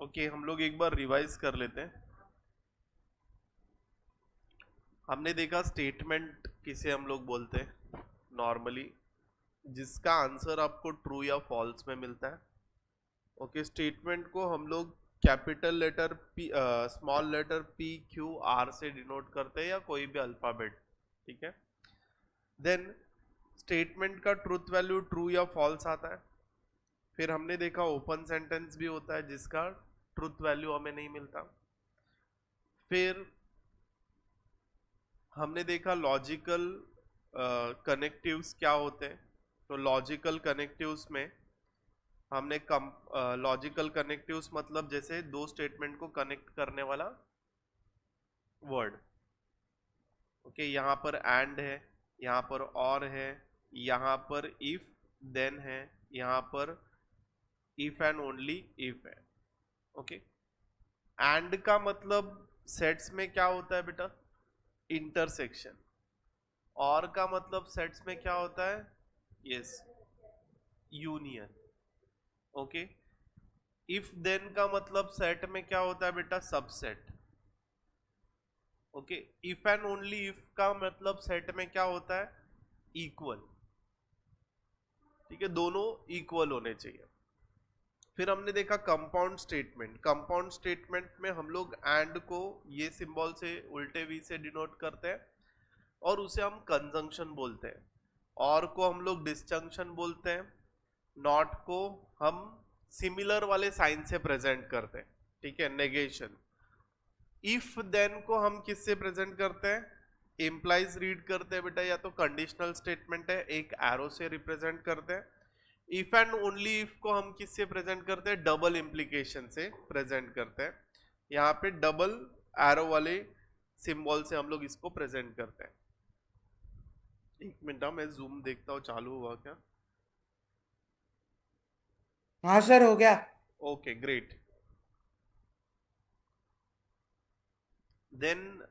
Okay, हम लोग एक बार रिवाइज कर लेते हैं। हमने देखा स्टेटमेंट किसे हम लोग बोलते हैं नॉर्मली, जिसका आंसर आपको ट्रू या फॉल्स में मिलता है। ओके, स्टेटमेंट को हम लोग capital letter P, small letter P Q R से डिनोट करते हैं या कोई भी अल्फाबेट। ठीक है, देन स्टेटमेंट का ट्रूथ वैल्यू ट्रू या फॉल्स आता है। फिर हमने देखा ओपन सेंटेंस भी होता है जिसका ट्रूथ वैल्यू हमें नहीं मिलता। फिर हमने देखा लॉजिकल कनेक्टिव्स क्या होते हैं। तो लॉजिकल कनेक्टिव्स में हमने लॉजिकल कनेक्टिव्स मतलब जैसे दो स्टेटमेंट को कनेक्ट करने वाला वर्ड। ओके, यहाँ पर एंड है, यहाँ पर और है, यहाँ पर इफ देन है, यहाँ पर इफ एंड ओनली इफ है। ओके, एंड का मतलब सेट्स में क्या होता है बेटा, इंटरसेक्शन। और का मतलब सेट्स में क्या होता है, yes, union. Okay, if then का मतलब सेट में क्या होता है बेटा, subset. Okay, if and only if का मतलब सेट में क्या होता है, इक्वल। ठीक है, दोनों इक्वल होने चाहिए। फिर हमने देखा कंपाउंड स्टेटमेंट। कंपाउंड स्टेटमेंट में हम लोग एंड को ये सिंबल से उल्टे वी से डिनोट करते हैं और उसे हम कंजंक्शन बोलते हैं। और को हम लोग डिस्जंक्शन बोलते हैं। नॉट को हम सिमिलर वाले साइन से प्रेजेंट करते हैं। ठीक है, नेगेशन। इफ देन को हम किससे प्रेजेंट करते हैं, इम्प्लाइज रीड करते हैं बेटा, या तो कंडीशनल स्टेटमेंट है, एक एरो से रिप्रेजेंट करते हैं। इफ एंड ओनली इफ को हम किससे प्रेजेंट करते हैं, डबल इम्प्लीकेशन से प्रेजेंट करते हैं। यहाँ पे डबल एरो वाले सिंबल से हम लोग इसको प्रेजेंट करते हैं। एक मिनट, मैं जूम देखता हूँ चालू हुआ क्या। हाँ सर, हो गया। Okay great. देन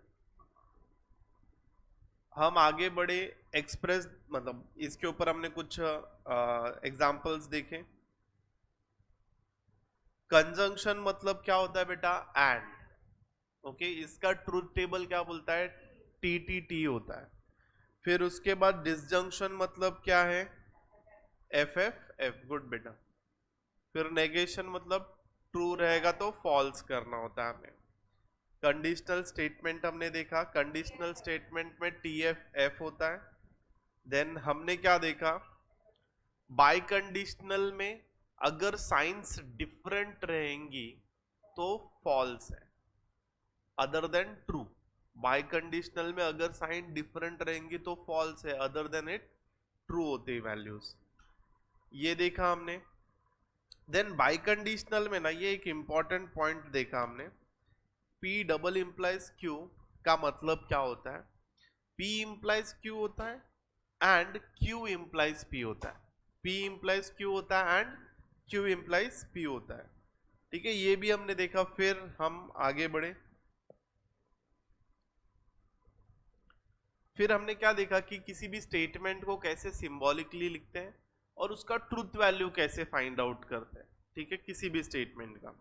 हम आगे बढ़े। एक्सप्रेस मतलब इसके ऊपर हमने कुछ एग्जाम्पल्स देखे। कंजंक्शन मतलब क्या होता है बेटा, एंड। ओके, इसका ट्रूथ टेबल क्या बोलता है, टी टी टी होता है। फिर उसके बाद डिसजंक्शन मतलब क्या है, एफ एफ एफ, गुड बेटा। फिर नेगेशन मतलब ट्रू रहेगा तो फॉल्स करना होता है हमें। कंडीशनल स्टेटमेंट हमने देखा, कंडीशनल स्टेटमेंट में टी एफ एफ होता है। देन हमने क्या देखा, बाई कंडीशनल में अगर साइंस डिफरेंट रहेंगी तो फॉल्स है, other than true. By conditional में अगर साइन डिफरेंट रहेंगी तो फॉल्स है, अदर देन इट ट्रू होती है वैल्यूज। ये देखा हमने। देन बाई कंडीशनल में ना, ये एक इंपॉर्टेंट पॉइंट देखा हमने, पी डबल इंप्लाइज क्यू का मतलब क्या होता है। पी इंप्लाइज क्यू होता है एंड क्यू इंप्लाइज पी होता है। पी इंप्लाइज क्यू होता है एंड क्यू इंप्लाइज पी होता है। ठीक है, ये भी हमने देखा। फिर हम आगे बढ़े। फिर हमने क्या देखा कि किसी भी स्टेटमेंट को कैसे सिंबॉलिकली लिखते हैं और उसका ट्रूथ वैल्यू कैसे फाइंड आउट करते हैं। ठीक है, किसी भी स्टेटमेंट का।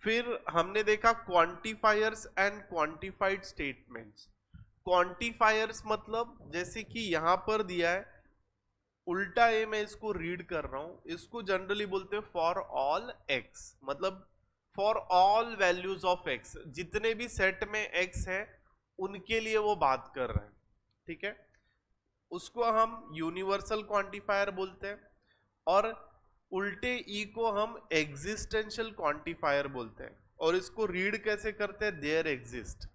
फिर हमने देखा quantifiers and quantified statements. Quantifiers मतलब जैसे कि यहां पर दिया है, उल्टा ए मैं इसको रीड कर रहा हूं, इसको जनरली बोलते हैं फॉर ऑल एक्स, मतलब for all values of x, जितने भी सेट में एक्स है उनके लिए वो बात कर रहे हैं। ठीक है, उसको हम यूनिवर्सल क्वांटिफायर बोलते हैं। और उल्टे ई को हम एग्जिस्टेंशियल क्वांटिफायर बोलते हैं। और इसको रीड कैसे करते हैं, देयर एग्जिस्ट।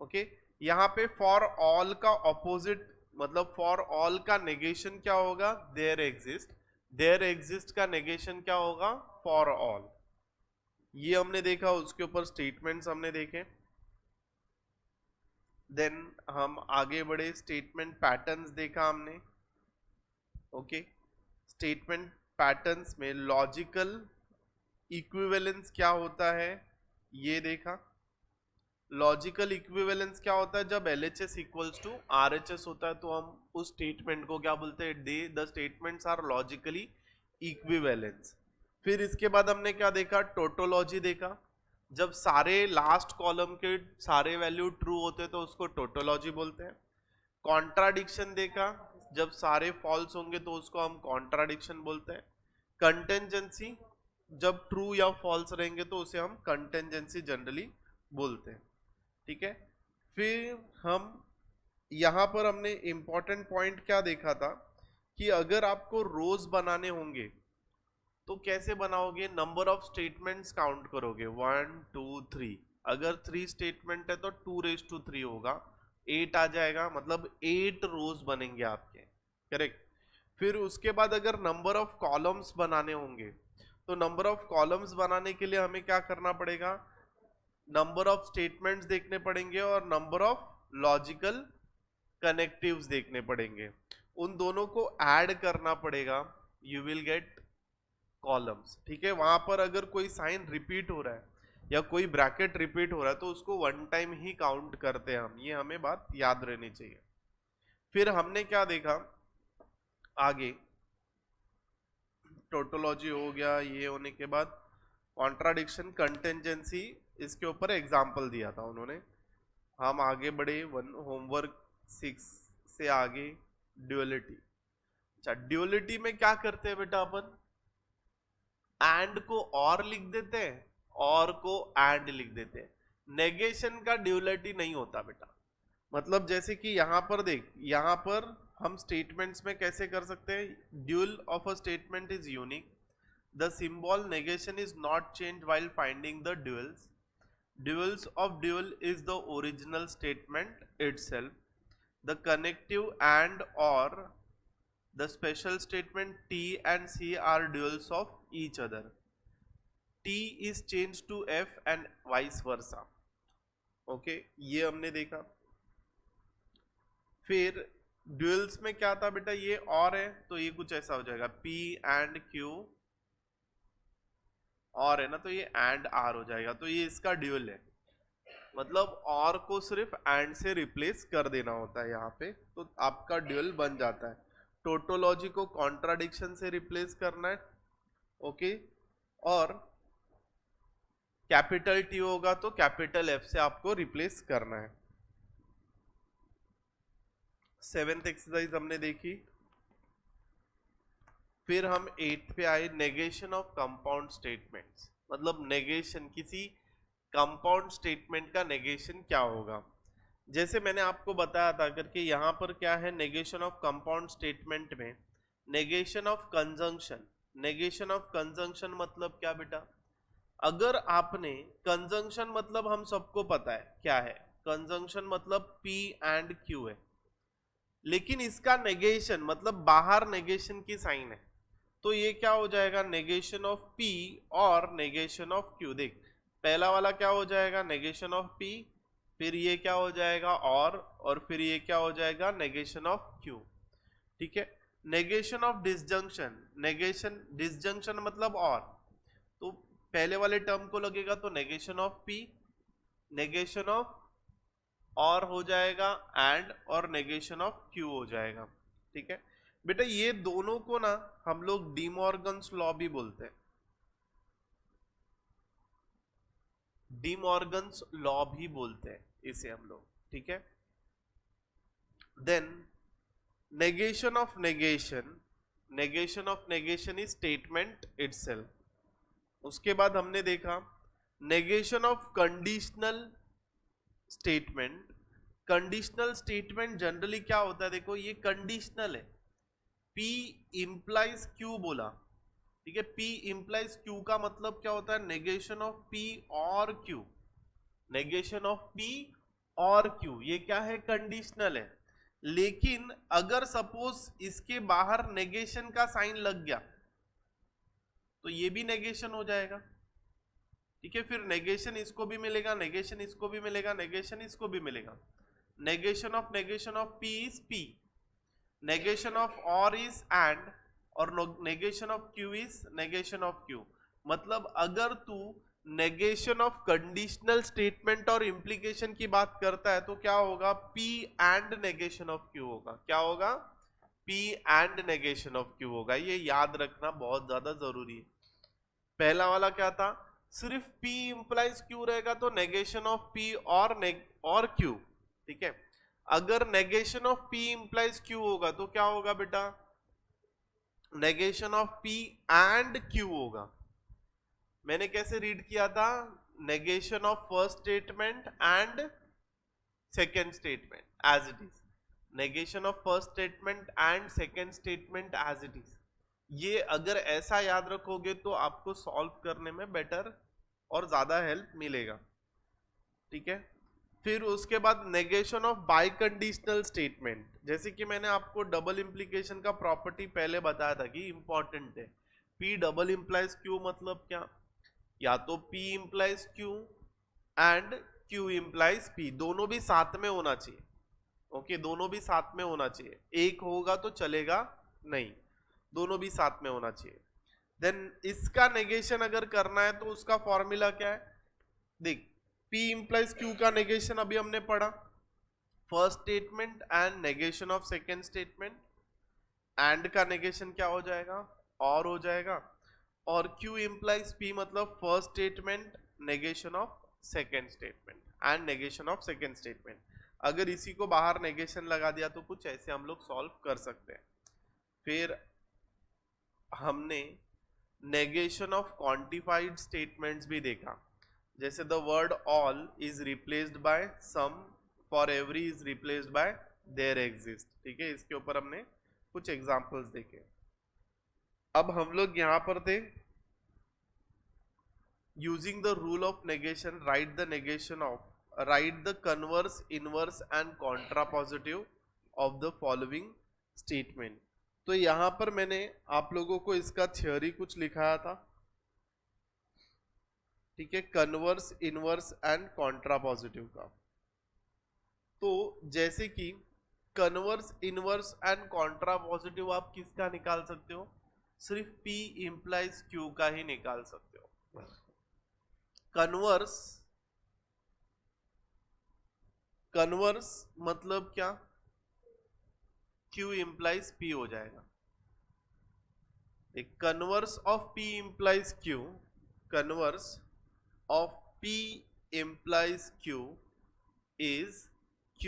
ओके, यहाँ पे फॉर ऑल का ऑपोजिट मतलब फॉर ऑल का नेगेशन क्या होगा, देयर एग्जिस्ट। देयर एग्जिस्ट का नेगेशन क्या होगा, फॉर ऑल। ये हमने देखा, उसके ऊपर स्टेटमेंट्स हमने देखे। देन हम आगे बढ़े, स्टेटमेंट पैटर्न्स देखा हमने। ओके, स्टेटमेंट पैटर्न्स में लॉजिकल इक्विवेलेंस क्या होता है ये देखा। लॉजिकल इक्विवेलेंस क्या होता है? जब LHS इक्वल्स टू RHS होता है तो हम उस स्टेटमेंट को क्या बोलते हैं? The statements are logically equivalence. फिर इसके बाद हमने क्या देखा? टोटोलॉजी देखा। जब सारे लास्ट कॉलम के सारे वैल्यू ट्रू होते तो उसको टोटोलॉजी बोलते हैं। कॉन्ट्राडिक्शन देखा, जब सारे फॉल्स होंगे तो उसको हम कॉन्ट्राडिक्शन बोलते हैं। कंटेंजेंसी, जब ट्रू या फॉल्स रहेंगे तो उसे हम कंटेंजेंसी जनरली बोलते हैं। ठीक है। फिर हम यहां पर हमने इंपॉर्टेंट पॉइंट क्या देखा था कि अगर आपको रोज बनाने होंगे तो कैसे बनाओगे? नंबर ऑफ स्टेटमेंट्स काउंट करोगे, 1 2 3। अगर 3 स्टेटमेंट है तो 2⁻³ होगा, 8 आ जाएगा, मतलब 8 रोज बनेंगे आपके। करेक्ट। फिर उसके बाद अगर नंबर ऑफ कॉलम्स बनाने होंगे तो नंबर ऑफ कॉलम्स बनाने के लिए हमें क्या करना पड़ेगा? नंबर ऑफ स्टेटमेंट्स देखने पड़ेंगे और नंबर ऑफ लॉजिकल कनेक्टिव्स देखने पड़ेंगे। उन दोनों को ऐड करना पड़ेगा, यू विल गेट कॉलम्स। ठीक है। वहां पर अगर कोई साइन रिपीट हो रहा है या कोई ब्रैकेट रिपीट हो रहा है तो उसको वन टाइम ही काउंट करते हैं हम, ये हमें बात याद रहनी चाहिए। फिर हमने क्या देखा आगे? टोटोलॉजी हो गया। ये होने के बाद कॉन्ट्राडिक्शन, कंटेंजेंसी, इसके ऊपर एग्जाम्पल दिया था उन्होंने। हम आगे बढ़े होमवर्क 6 से आगे, ड्यूअलिटी। अच्छा, ड्यूअलिटी में क्या करते हैं बेटा? अपन एंड को और लिख देते हैं, और को एंड लिख देते हैं। नेगेशन का ड्यूअलिटी नहीं होता बेटा। मतलब जैसे कि यहां पर देख, यहां पर हम स्टेटमेंट्स में कैसे कर सकते हैं? Dual of a statement is unique, the symbol negation is not changed while finding the duals of dual is the original statement itself, the connective and or the special statement T and C are duals of each other, T is changed to F and vice versa। Okay, ये हमने देखा। फिर duels में क्या था बेटा? ये और है तो ये कुछ ऐसा हो जाएगा, P and Q और है ना, तो ये एंड आर हो जाएगा, तो ये इसका ड्यूल है। मतलब और को सिर्फ एंड से रिप्लेस कर देना होता है यहाँ पे, तो आपका ड्यूल बन जाता है। टोटोलॉजी को कॉन्ट्राडिक्शन से रिप्लेस करना है। ओके। और कैपिटल टी होगा तो कैपिटल एफ से आपको रिप्लेस करना है। 7th एक्सरसाइज हमने देखी। फिर हम 8th पे आए, नेगेशन ऑफ कंपाउंड स्टेटमेंट्स। मतलब नेगेशन, किसी कंपाउंड स्टेटमेंट का नेगेशन क्या होगा? जैसे मैंने आपको बताया था करके, यहां पर क्या है नेगेशन ऑफ कंपाउंड स्टेटमेंट में? Negation of conjunction. Negation of conjunction मतलब क्या बेटा? अगर आपने कंजंक्शन, मतलब हम सबको पता है क्या है कंजंक्शन, मतलब P एंड Q है, लेकिन इसका नेगेशन मतलब बाहर नेगेशन की साइन है, तो ये क्या हो जाएगा? नेगेशन ऑफ P और नेगेशन ऑफ Q। देख, पहला वाला क्या हो जाएगा? नेगेशन ऑफ P, फिर ये क्या हो जाएगा? और फिर ये क्या हो जाएगा? Negation of Q। ठीक है। Negation of disjunction. Negation, disjunction मतलब और, तो पहले वाले टर्म को लगेगा तो negation of P, negation of और हो जाएगा एंड, और नेगेशन ऑफ Q हो जाएगा। ठीक है बेटा, ये दोनों को ना हम लोग डी मॉर्गन्स लॉ भी बोलते हैं। डी मॉर्गन्स लॉ भी बोलते हैं इसे हम लोग। ठीक है। Then negation of negation. Negation of negation is statement itself. उसके बाद हमने देखा negation of conditional statement. Conditional statement generally क्या होता है? देखो, ये कंडीशनल है, P इंप्लाइज Q बोला। ठीक है। P इंप्लाइज Q का मतलब क्या होता है? नेगेशन ऑफ P और Q। नेगेशन ऑफ P और Q, ये क्या है? कंडीशनल है। लेकिन अगर सपोज इसके बाहर नेगेशन का साइन लग गया तो ये भी नेगेशन हो जाएगा। ठीक है। फिर नेगेशन इसको भी मिलेगा, नेगेशन इसको भी मिलेगा, नेगेशन इसको भी मिलेगा। Negation of P is P, negation of और इज एंड, और negation of Q is negation of Q। मतलब अगर तू नेगेशन ऑफ कंडीशनल स्टेटमेंट और इम्प्लीकेशन की बात करता है तो क्या होगा, P and negation of Q होगा। क्या होगा, P and negation of Q होगा। ये याद रखना बहुत ज्यादा जरूरी है। पहला वाला क्या था, सिर्फ P इंप्लाइज Q रहेगा तो नेगेशन ऑफ P और Q, ठीक है। अगर negation of P implies Q होगा तो क्या होगा बेटा, negation of P and Q होगा। मैंने कैसे रीड किया था, negation of first statement and second statement as it is, negation of first statement and second statement as it is. ये अगर ऐसा याद रखोगे तो आपको सॉल्व करने में बेटर और ज्यादा हेल्प मिलेगा, ठीक है। फिर उसके बाद negation of by conditional statement, जैसे कि मैंने आपको डबल इंप्लीकेशन का प्रॉपर्टी पहले बताया था कि इंपॉर्टेंट है। P डबल इंप्लाइज Q मतलब क्या, या तो P implies Q and Q implies P, दोनों भी साथ में होना चाहिए। ओके, दोनों भी साथ में होना चाहिए, एक होगा तो चलेगा नहीं, दोनों भी साथ में होना चाहिए। देन इसका नेगेशन अगर करना है तो उसका फॉर्मूला क्या है, देख, P इंप्लाइज Q का नेगेशन अभी हमने पढ़ा, first statement and negation of second statement, and का नेगेशन क्या हो जाएगा, और हो जाएगा। और Q इंप्लाइज P मतलब first statement negation of second statement and negation of second statement. अगर इसी को बाहर नेगेशन लगा दिया तो कुछ ऐसे हम लोग सॉल्व कर सकते हैं। फिर हमने नेगेशन ऑफ क्वांटिफाइड स्टेटमेंट्स भी देखा, जैसे the word all is replaced by some, for every is replaced by there exist, ठीक है। इसके ऊपर हमने कुछ एग्जांपल्स देखे। अब हम लोग यहां पर थे, using the rule of negation right the negation of, right the converse, inverse and contrapositive of the following statement. तो यहां पर मैंने आप लोगों को इसका थ्योरी कुछ लिखाया था, ठीक है, कन्वर्स, इनवर्स एंड कॉन्ट्रापॉजिटिव का। तो जैसे कि कन्वर्स, इनवर्स एंड कॉन्ट्रापॉजिटिव आप किसका निकाल सकते हो, सिर्फ P इंप्लाइज Q का ही निकाल सकते हो। कन्वर्स, कन्वर्स मतलब क्या, Q इंप्लाइज P हो जाएगा। एक converse of P implies Q, converse of P implies Q is Q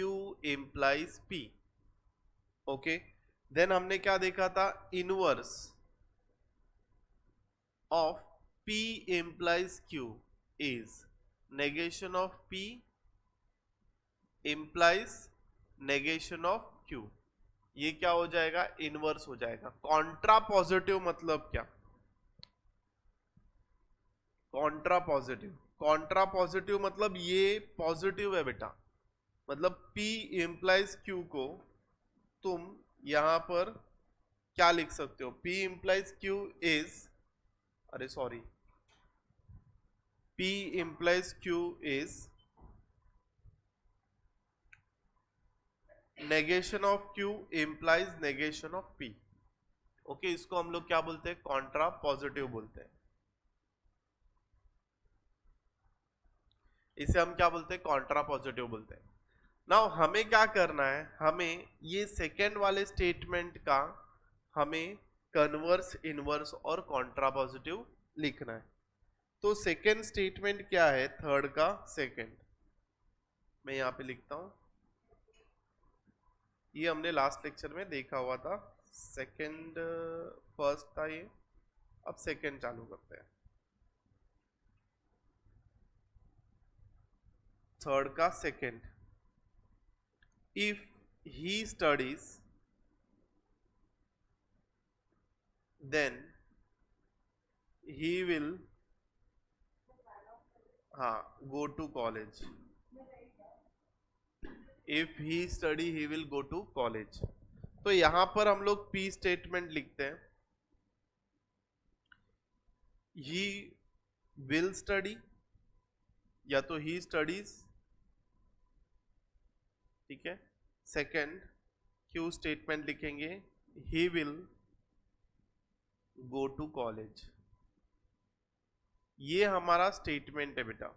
implies P। Okay, then हमने क्या देखा था, inverse of P implies Q is negation of P implies negation of Q। ये क्या हो जाएगा, इनवर्स हो जाएगा। कॉन्ट्रा पॉजिटिव मतलब क्या, कॉन्ट्रा पॉजिटिव मतलब ये पॉजिटिव है बेटा, मतलब P इंप्लाइज Q को तुम यहां पर क्या लिख सकते हो, P इंप्लाइज Q इज, अरे sorry, P implies Q is negation of Q implies negation of P। Okay, इसको हम लोग क्या बोलते हैं, कॉन्ट्रा पॉजिटिव बोलते हैं। इसे हम क्या बोलते हैं, कॉन्ट्रा पॉजिटिव बोलते हैं। नाउ हमें क्या करना है, हमें ये सेकेंड वाले स्टेटमेंट का हमें कन्वर्स, इनवर्स और कॉन्ट्रा पॉजिटिव लिखना है। तो सेकेंड स्टेटमेंट क्या है, थर्ड का सेकेंड, मैं यहां पे लिखता हूं, ये हमने लास्ट लेक्चर में देखा हुआ था। सेकेंड, फर्स्ट था ये, अब सेकेंड चालू करते हैं। थर्ड का second, if he studies then he will, हाँ, go to college, if he study he will go to college. तो यहां पर हम लोग P स्टेटमेंट लिखते हैं, ही विल स्टडी या तो ही स्टडीज, ठीक है। सेकंड Q स्टेटमेंट लिखेंगे, he will go to college. ये हमारा स्टेटमेंट है बेटा,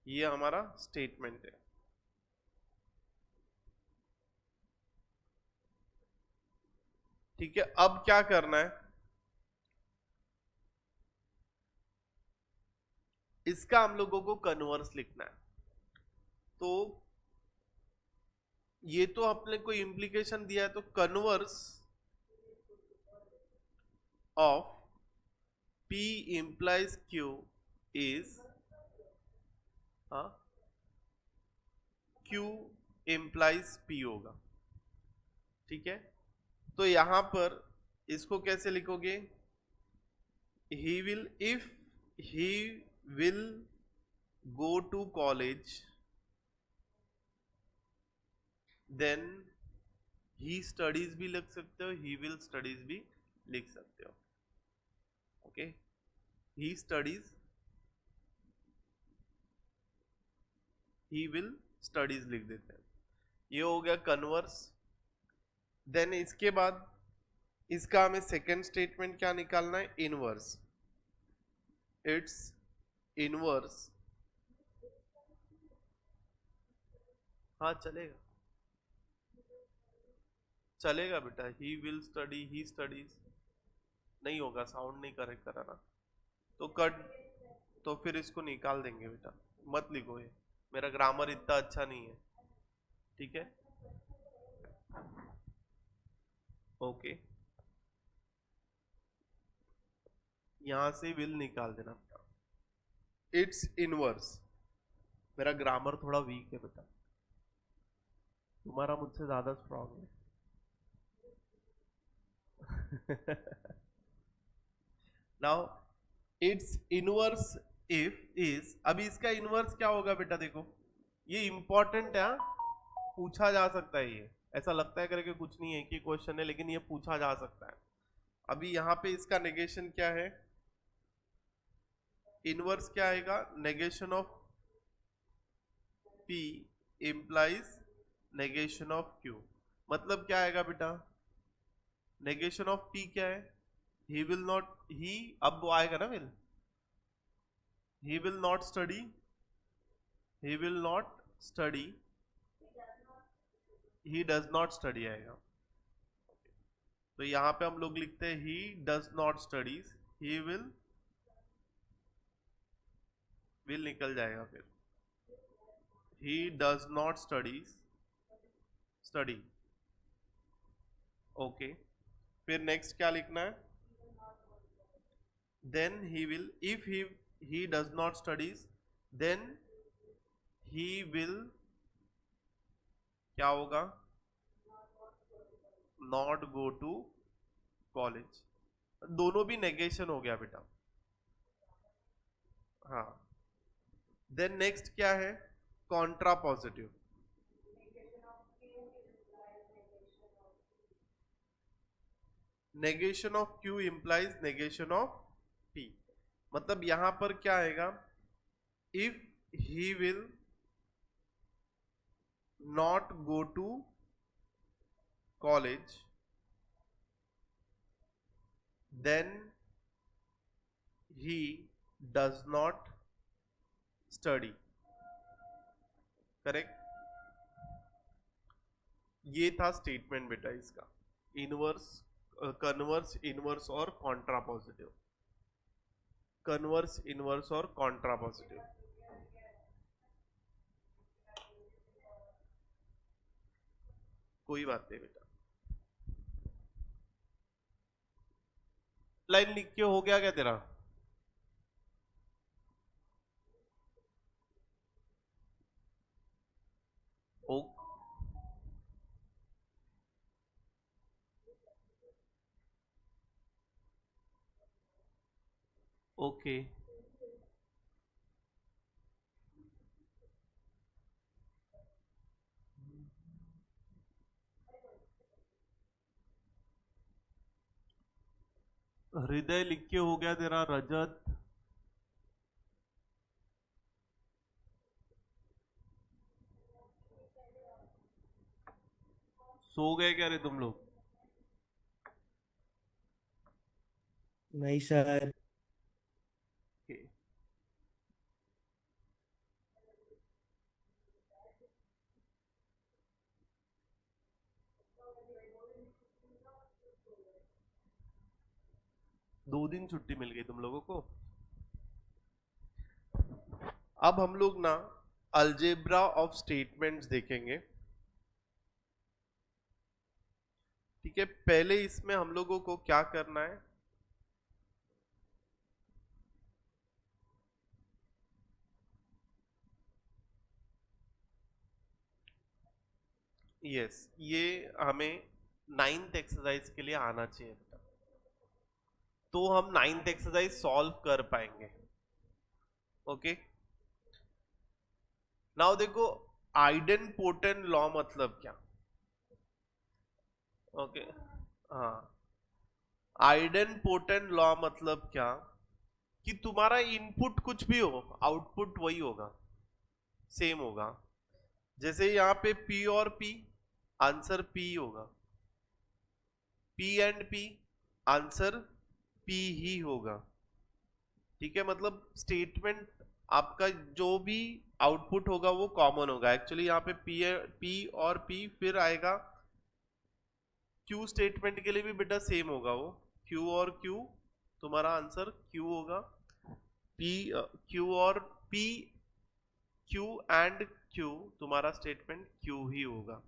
ये हमारा स्टेटमेंट है। ठीक है, अब क्या करना है, इसका हम लोगों को कन्वर्स लिखना है। तो ये तो आपने कोई इंप्लीकेशन दिया है, तो converse of P implies Q is, हाँ, Q implies P होगा। ठीक है, तो यहां पर इसको कैसे लिखोगे, he will, if he will go to college, then he studies भी लिख सकते हो, he will studies भी लिख सकते हो। Okay, he studies, he will studies लिख देते हैं। ये हो गया कन्वर्स। देन इसके बाद इसका हमें सेकेंड स्टेटमेंट क्या निकालना है, इनवर्स। इट्स इनवर्स, हाँ चलेगा, चलेगा बेटा, he will study, he studies नहीं होगा, साउंड नहीं करेक्ट करा ना, तो कट, तो फिर इसको निकाल देंगे बेटा, मत लिखो ये, मेरा ग्रामर इतना अच्छा नहीं है। ठीक है, ओके, यहां से विल निकाल देना बेटा, इट्स इनवर्स। मेरा ग्रामर थोड़ा वीक है बेटा, तुम्हारा मुझसे ज्यादा स्ट्रांग है। Now it's inverse if is, अभी इसका इनवर्स क्या होगा बेटा, देखो ये इंपॉर्टेंट है, पूछा जा सकता है ये, ऐसा लगता है करके कुछ नहीं है कि क्वेश्चन है, लेकिन ये पूछा जा सकता है। अभी यहाँ पे इसका नेगेशन क्या है, इनवर्स क्या आएगा, negation of P implies negation of Q, मतलब क्या आएगा बेटा, नेगेशन ऑफ P क्या है, ही विल नॉट, ही अब वो आएगा ना, he will not study, he will not study, he does not study आएगा। तो यहां पे हम लोग लिखते हैं he does not studies, he will निकल जाएगा फिर, he does not studies study। Okay, फिर नेक्स्ट क्या लिखना है, then he will, if he does not studies, then he will क्या होगा, not go to college। दोनों भी नेगेशन हो गया बेटा। हाँ, देन नेक्स्ट क्या है, contrapositive. Negation of Q implies negation of P, मतलब यहां पर क्या आएगा, if he will not go to college, then he does not study. Correct, ये था स्टेटमेंट बेटा इसका, इनवर्स, कन्वर्स, इनवर्स और कॉन्ट्रा पॉजिटिव, कन्वर्स, इनवर्स और कॉन्ट्रा पॉजिटिव। कोई बात नहीं बेटा, लाइन लिख के हो गया क्या तेरा, ओ ओके, हृदय लिख के हो गया तेरा, रजत, सो गए क्या रे तुम लोग, नहीं सर। 2 दिन छुट्टी मिल गई तुम लोगों को। अब हम लोग ना अलजेब्रा ऑफ स्टेटमेंट्स देखेंगे। ठीक है, पहले इसमें हम लोगों को क्या करना है, यस ये हमें 9th एक्सरसाइज के लिए आना चाहिए, तो हम 9th एक्सरसाइज सॉल्व कर पाएंगे। ओके, नाउ देखो आइडेंपोटेंट लॉ मतलब क्या। ओके, हाँ, आइडेंपोटेंट लॉ मतलब क्या कि तुम्हारा इनपुट कुछ भी हो आउटपुट वही होगा, सेम होगा। जैसे यहाँ पे P और P, आंसर P होगा, P and P, answer P ही होगा। ठीक है, मतलब स्टेटमेंट आपका जो भी आउटपुट होगा वो कॉमन होगा। एक्चुअली यहाँ पे P और P फिर आएगा Q स्टेटमेंट के लिए भी बेटा सेम होगा, वो Q और Q, तुम्हारा आंसर Q होगा। P Q और P, Q एंड Q, तुम्हारा स्टेटमेंट Q ही होगा।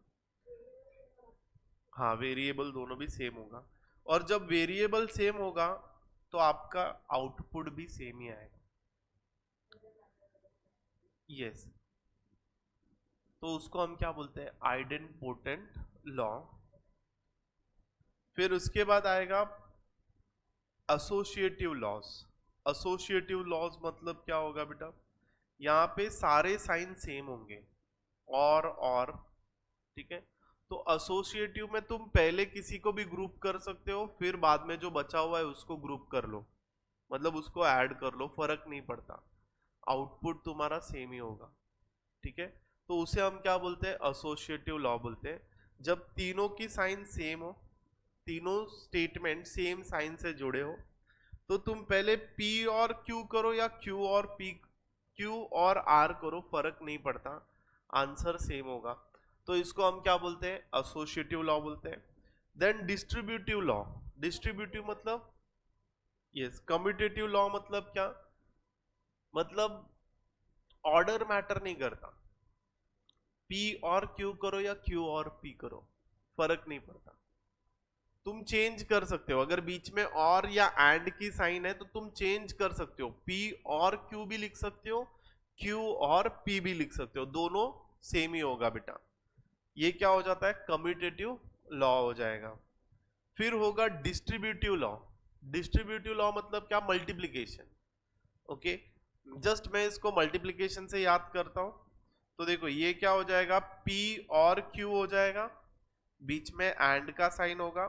हाँ, वेरिएबल दोनों भी सेम होगा, और जब वेरिएबल सेम होगा तो आपका आउटपुट भी सेम ही आएगा। यस, तो उसको हम क्या बोलते हैं, आइडेंपोटेंट लॉ। फिर उसके बाद आएगा एसोसिएटिव लॉज। एसोसिएटिव लॉज मतलब क्या होगा बेटा, यहाँ पे सारे साइन सेम होंगे, और ठीक है, तो एसोसिएटिव में तुम पहले किसी को भी ग्रुप कर सकते हो, फिर बाद में जो बचा हुआ है उसको ग्रुप कर लो, मतलब उसको ऐड कर लो, फर्क नहीं पड़ता, आउटपुट तुम्हारा सेम ही होगा। ठीक है, तो उसे हम क्या बोलते हैं, एसोसिएटिव लॉ बोलते हैं। जब तीनों की साइन सेम हो, तीनों स्टेटमेंट सेम साइन से जुड़े हो, तो तुम पहले P और Q करो या Q और P, Q और R करो, फर्क नहीं पड़ता, आंसर सेम होगा। तो इसको हम क्या बोलते हैं, एसोसिएटिव लॉ बोलते हैं। Then distributive law. डिस्ट्रीब्यूटिव मतलब, यस, कम्यूटेटिव लॉ मतलब क्या, मतलब ऑर्डर मैटर नहीं करता, P और Q करो या Q और P करो, फर्क नहीं पड़ता, तुम चेंज कर सकते हो। अगर बीच में और या एंड की साइन है तो तुम चेंज कर सकते हो, P और Q भी लिख सकते हो, Q और P भी लिख सकते हो, दोनों सेम ही होगा बेटा। ये क्या हो जाता है, कम्यूटेटिव लॉ हो जाएगा। फिर होगा डिस्ट्रीब्यूटिव लॉ। डिस्ट्रीब्यूटिव लॉ मतलब क्या, मल्टीप्लीकेशन। ओके, जस्ट मैं इसको मल्टीप्लीकेशन से याद करता हूं, तो देखो ये क्या हो जाएगा, P और Q हो जाएगा, बीच में एंड का साइन होगा,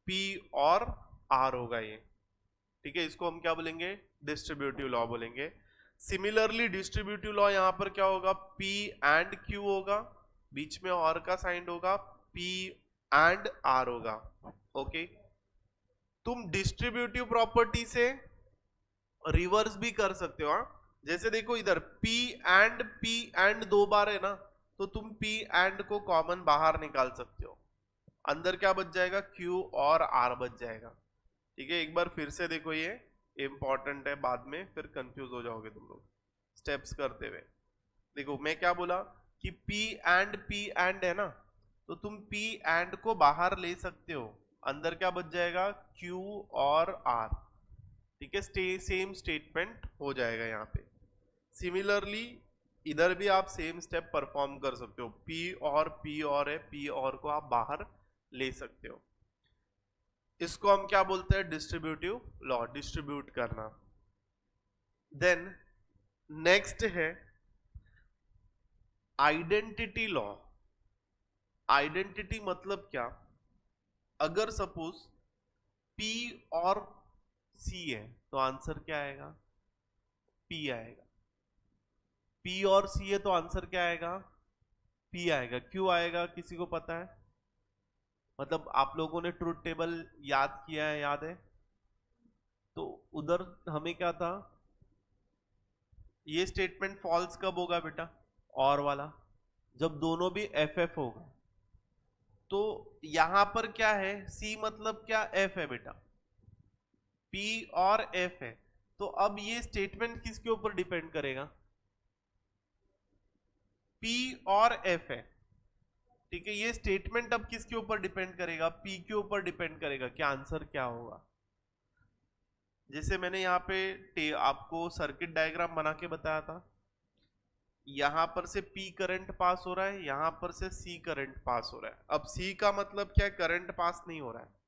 P और R होगा ये। ठीक है, इसको हम क्या बोलेंगे, डिस्ट्रीब्यूटिव लॉ बोलेंगे। सिमिलरली डिस्ट्रीब्यूटिव लॉ यहां पर क्या होगा, P एंड Q होगा, बीच में और का साइन होगा, P एंड R होगा। ओके, तुम डिस्ट्रीब्यूटिव प्रॉपर्टी से रिवर्स भी कर सकते हो। हाँ, जैसे देखो इधर P एंड 2 बार है ना, तो तुम P एंड को कॉमन बाहर निकाल सकते हो, अंदर क्या बच जाएगा, Q और R बच जाएगा। ठीक है, एक बार फिर से देखो, ये इंपॉर्टेंट है, बाद में फिर कंफ्यूज हो जाओगे तुम लोग स्टेप्स करते हुए। देखो मैं क्या बोला कि P एंड है ना, तो तुम P एंड को बाहर ले सकते हो, अंदर क्या बच जाएगा, Q और R। ठीक है, सेम स्टेटमेंट हो जाएगा यहाँ पे। सिमिलरली इधर भी आप सेम स्टेप परफॉर्म कर सकते हो, P और है, P और को आप बाहर ले सकते हो। इसको हम क्या बोलते हैं, डिस्ट्रीब्यूटिव लॉ, डिस्ट्रीब्यूट करना। देन नेक्स्ट है आइडेंटिटी लॉ। आइडेंटिटी मतलब क्या, अगर सपोज P और C है तो आंसर क्या आएगा, P आएगा। P और C है तो आंसर क्या आएगा, P आएगा। क्यों आएगा, किसी को पता है, मतलब आप लोगों ने ट्रुथ टेबल याद किया है, याद है, तो उधर हमें क्या था, ये स्टेटमेंट फॉल्स कब होगा बेटा, और वाला, जब दोनों भी FF होगा। तो यहां पर क्या है, C मतलब क्या, F है बेटा, P और F है, तो अब ये स्टेटमेंट किसके ऊपर डिपेंड करेगा? P और F है, ठीक है। ये स्टेटमेंट अब किसके ऊपर डिपेंड करेगा? P के ऊपर डिपेंड करेगा। क्या आंसर क्या होगा? जैसे मैंने यहाँ पे आपको सर्किट डायग्राम बना के बताया था, यहां पर से P करंट पास हो रहा है, यहां पर से C करंट पास हो रहा है। अब C का मतलब क्या है? करंट पास नहीं हो रहा है।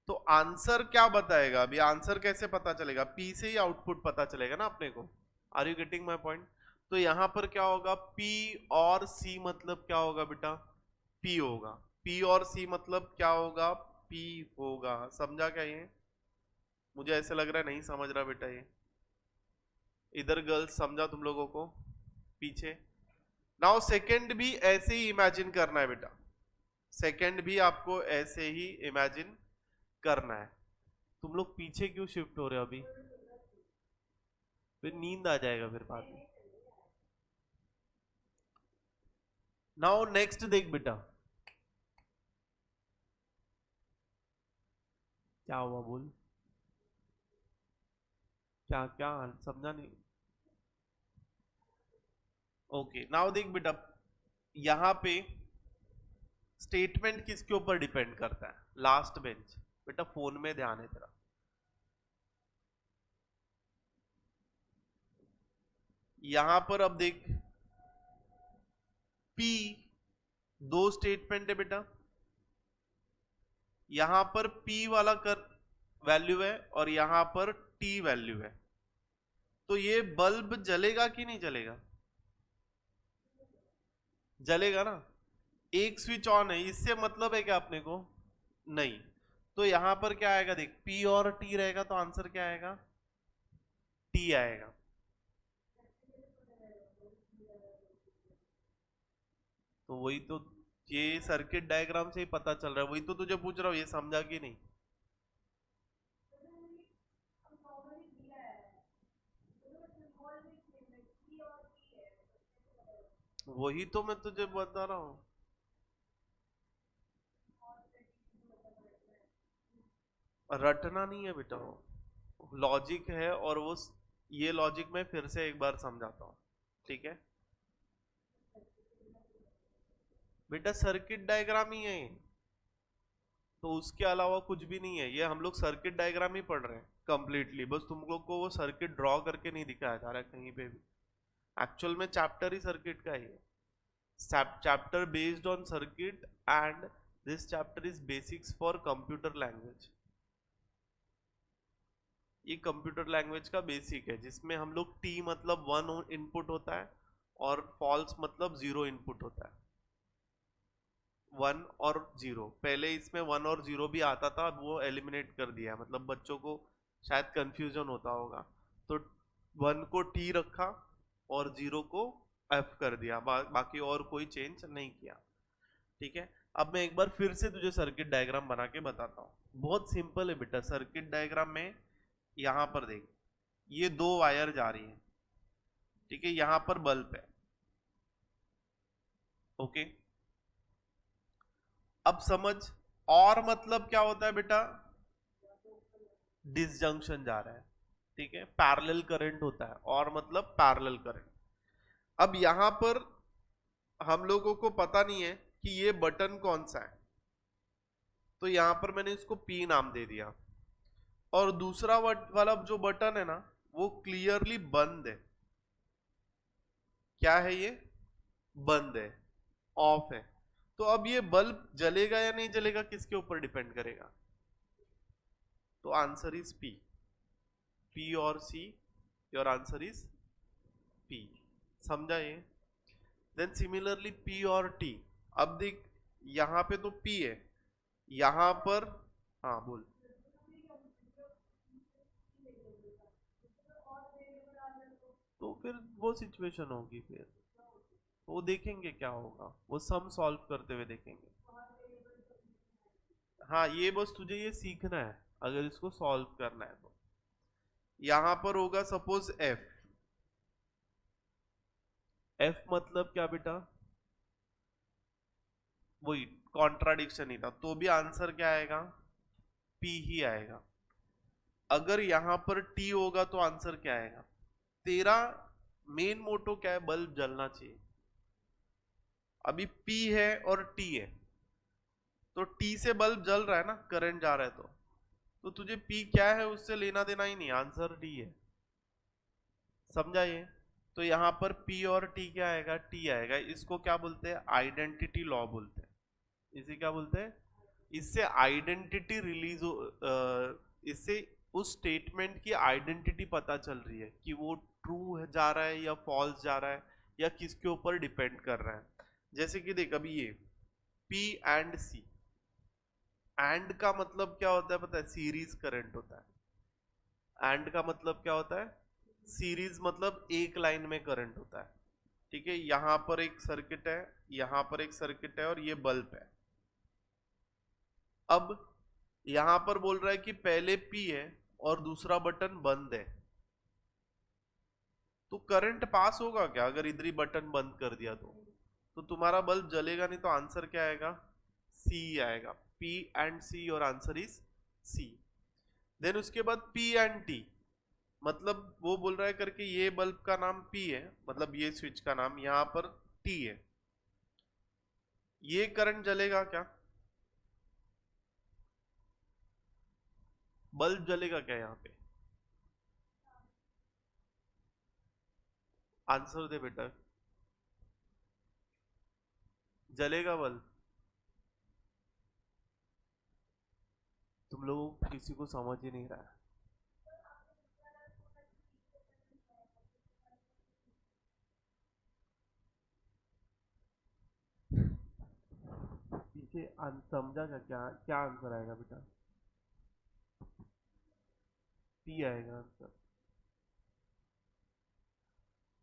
तो आंसर क्या बताएगा? अभी आंसर कैसे पता चलेगा? P से ही आउटपुट पता चलेगा ना अपने को। Are you getting my point? तो यहां पर क्या होगा? P और C मतलब क्या होगा बेटा? P होगा। P और C मतलब क्या होगा? P होगा। समझा क्या ये? मुझे ऐसे लग रहा है नहीं समझ रहा बेटा ये। इधर गर्ल्स समझा तुम लोगों को? पीछे नाउ सेकंड भी ऐसे ही इमेजिन करना है बेटा। सेकंड भी आपको ऐसे ही इमेजिन करना है। तुम लोग पीछे क्यों शिफ्ट हो रहे हो अभी? फिर नींद आ जाएगा फिर बाद में। नाउ नेक्स्ट देख बेटा, क्या हुआ बोल? क्या क्या समझा नहीं? ओके नाउ देख बेटा, यहां पे स्टेटमेंट किसके ऊपर डिपेंड करता है? Last bench. बेटा फोन में ध्यान है तेरा। यहां पर अब देख, P दो स्टेटमेंट है बेटा। यहां पर P वाला कर वैल्यू है और यहां पर T वैल्यू है। तो ये बल्ब जलेगा कि नहीं जलेगा? जलेगा ना। एक स्विच ऑन है, इससे मतलब है क्या अपने को? नहीं। तो यहां पर क्या आएगा देख, P और T रहेगा तो आंसर क्या आएगा? T आएगा। तो वही तो, ये सर्किट डायग्राम से ही पता चल रहा है। वही तो तुझे पूछ रहा हूँ, ये समझा कि नहीं? वही तो मैं तुझे बता रहा हूँ। रटना नहीं है बेटा, वो लॉजिक है। और वो ये लॉजिक मैं फिर से एक बार समझाता हूँ, ठीक है बेटा? सर्किट डायग्राम ही है, तो उसके अलावा कुछ भी नहीं है। ये हम लोग सर्किट डायग्राम ही पढ़ रहे हैं कंप्लीटली। बस तुम लोग को वो सर्किट ड्रॉ करके नहीं दिखाया जा रहा है कहीं पे भी। एक्चुअल में चैप्टर ही सर्किट का ही है। Chapter based on circuit, and this chapter is basics for computer language. ये कंप्यूटर लैंग्वेज का बेसिक है, जिसमें हम लोग टी मतलब 1 इनपुट होता है और फॉल्स मतलब 0 इनपुट होता है। 1 और 0, पहले इसमें 1 और 0 भी आता था, अब वो एलिमिनेट कर दिया। मतलब बच्चों को शायद कंफ्यूजन होता होगा, तो 1 को टी रखा और 0 को एफ कर दिया। बाकी और कोई चेंज नहीं किया, ठीक है। अब मैं एक बार फिर से तुझे सर्किट डायग्राम बना के बताता हूँ। बहुत सिंपल है बेटा सर्किट डायग्राम में। यहां पर देख, ये 2 वायर जा रही है, ठीक है। यहां पर बल्ब है, ओके। अब समझ, और मतलब क्या होता है बेटा? डिसजंक्शन जा रहा है, ठीक है। पैरेलल करंट होता है, और मतलब पैरेलल करंट। अब यहां पर हम लोगों को पता नहीं है कि ये बटन कौन सा है, तो यहां पर मैंने इसको P नाम दे दिया। और दूसरा वाला जो बटन है ना, वो क्लियरली बंद है। क्या है ये? बंद है, ऑफ है। तो अब ये बल्ब जलेगा या नहीं जलेगा किसके ऊपर डिपेंड करेगा? तो आंसर इज P। P और C, your answer is P। समझा ये? देन सिमिलरली P और T। अब देख, यहां पे तो P है, यहां पर, हाँ बोल। तो फिर वो सिचुएशन होगी, फिर वो देखेंगे क्या होगा, वो सम सॉल्व करते हुए देखेंगे। हाँ ये बस तुझे ये सीखना है, अगर इसको सॉल्व करना है तो। यहां पर होगा सपोज F। F मतलब क्या बेटा? वही कॉन्ट्राडिक्शन ही था, तो भी आंसर क्या आएगा? P ही आएगा। अगर यहां पर टी होगा तो आंसर क्या आएगा? तेरा मेन मोटो क्या है? बल्ब जलना चाहिए। अभी पी है और टी है, तो टी से बल्ब जल रहा है ना, करंट जा रहा है, तो तुझे पी क्या है उससे लेना देना ही नहीं, आंसर डी है। समझा ये? तो यहां पर पी और टी क्या आएगा? टी आएगा। इसको क्या बोलते हैं? आइडेंटिटी लॉ बोलते हैं। इसे क्या बोलते हैं? इससे आइडेंटिटी रिलीज हो, इससे उस स्टेटमेंट की आइडेंटिटी पता चल रही है कि वो ट्रू जा रहा है या फॉल्स जा रहा है, या किसके ऊपर डिपेंड कर रहा है। जैसे कि देख, अभी ये पी एंड सी, एंड का मतलब क्या होता है पता है? सीरीज करंट होता है। एंड का मतलब क्या होता है? सीरीज, मतलब एक लाइन में करंट होता है। ठीक है, यहां पर एक सर्किट है, यहां पर एक सर्किट है, और ये बल्ब है। अब यहां पर बोल रहा है कि पहले पी है और दूसरा बटन बंद है, तो करंट पास होगा क्या अगर इधर ही बटन बंद कर दिया? तो तुम्हारा बल्ब जलेगा नहीं, तो आंसर क्या आएगा? सी आएगा। पी एंड सी, और आंसर इज सी। देन उसके बाद पी एंड टी, मतलब वो बोल रहा है करके ये बल्ब का नाम पी है, मतलब ये स्विच का नाम, यहां पर टी है, ये करंट जलेगा क्या? बल्ब जलेगा क्या यहाँ पे? आंसर दे बेटा, जलेगा बल्ब? तुम लोगों को किसी को समझ ही नहीं रहा है। पीछे समझा क्या? क्या क्या आंसर आएगा बेटा? पी आएगा आंसर।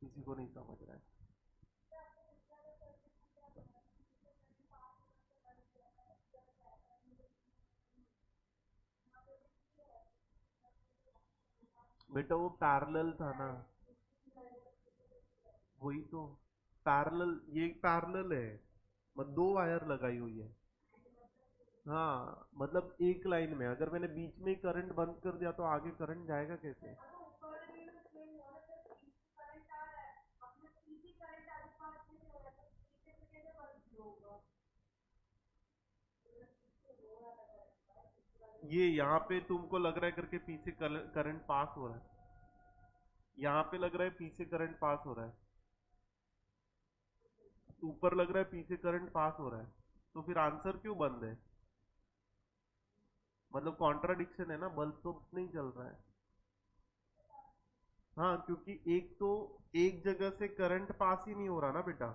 किसी को नहीं समझ रहा है। बेटा वो पैरेलल था ना, वही तो। पैरेलल, ये पैरेलल है, मतलब दो वायर लगाई हुई है। हाँ, मतलब एक लाइन में अगर मैंने बीच में करंट बंद कर दिया तो आगे करंट जाएगा कैसे? ये यहाँ पे तुमको लग रहा है करके पीछे करंट पास हो रहा है, यहाँ पे लग रहा है पीछे करंट पास हो रहा है, ऊपर लग रहा है पीछे करंट पास हो रहा है, तो फिर आंसर क्यों बंद है? मतलब कॉन्ट्राडिक्शन है ना, बल्ब तो नहीं चल रहा है। हाँ, क्योंकि एक तो एक जगह से करंट पास ही नहीं हो रहा ना बेटा।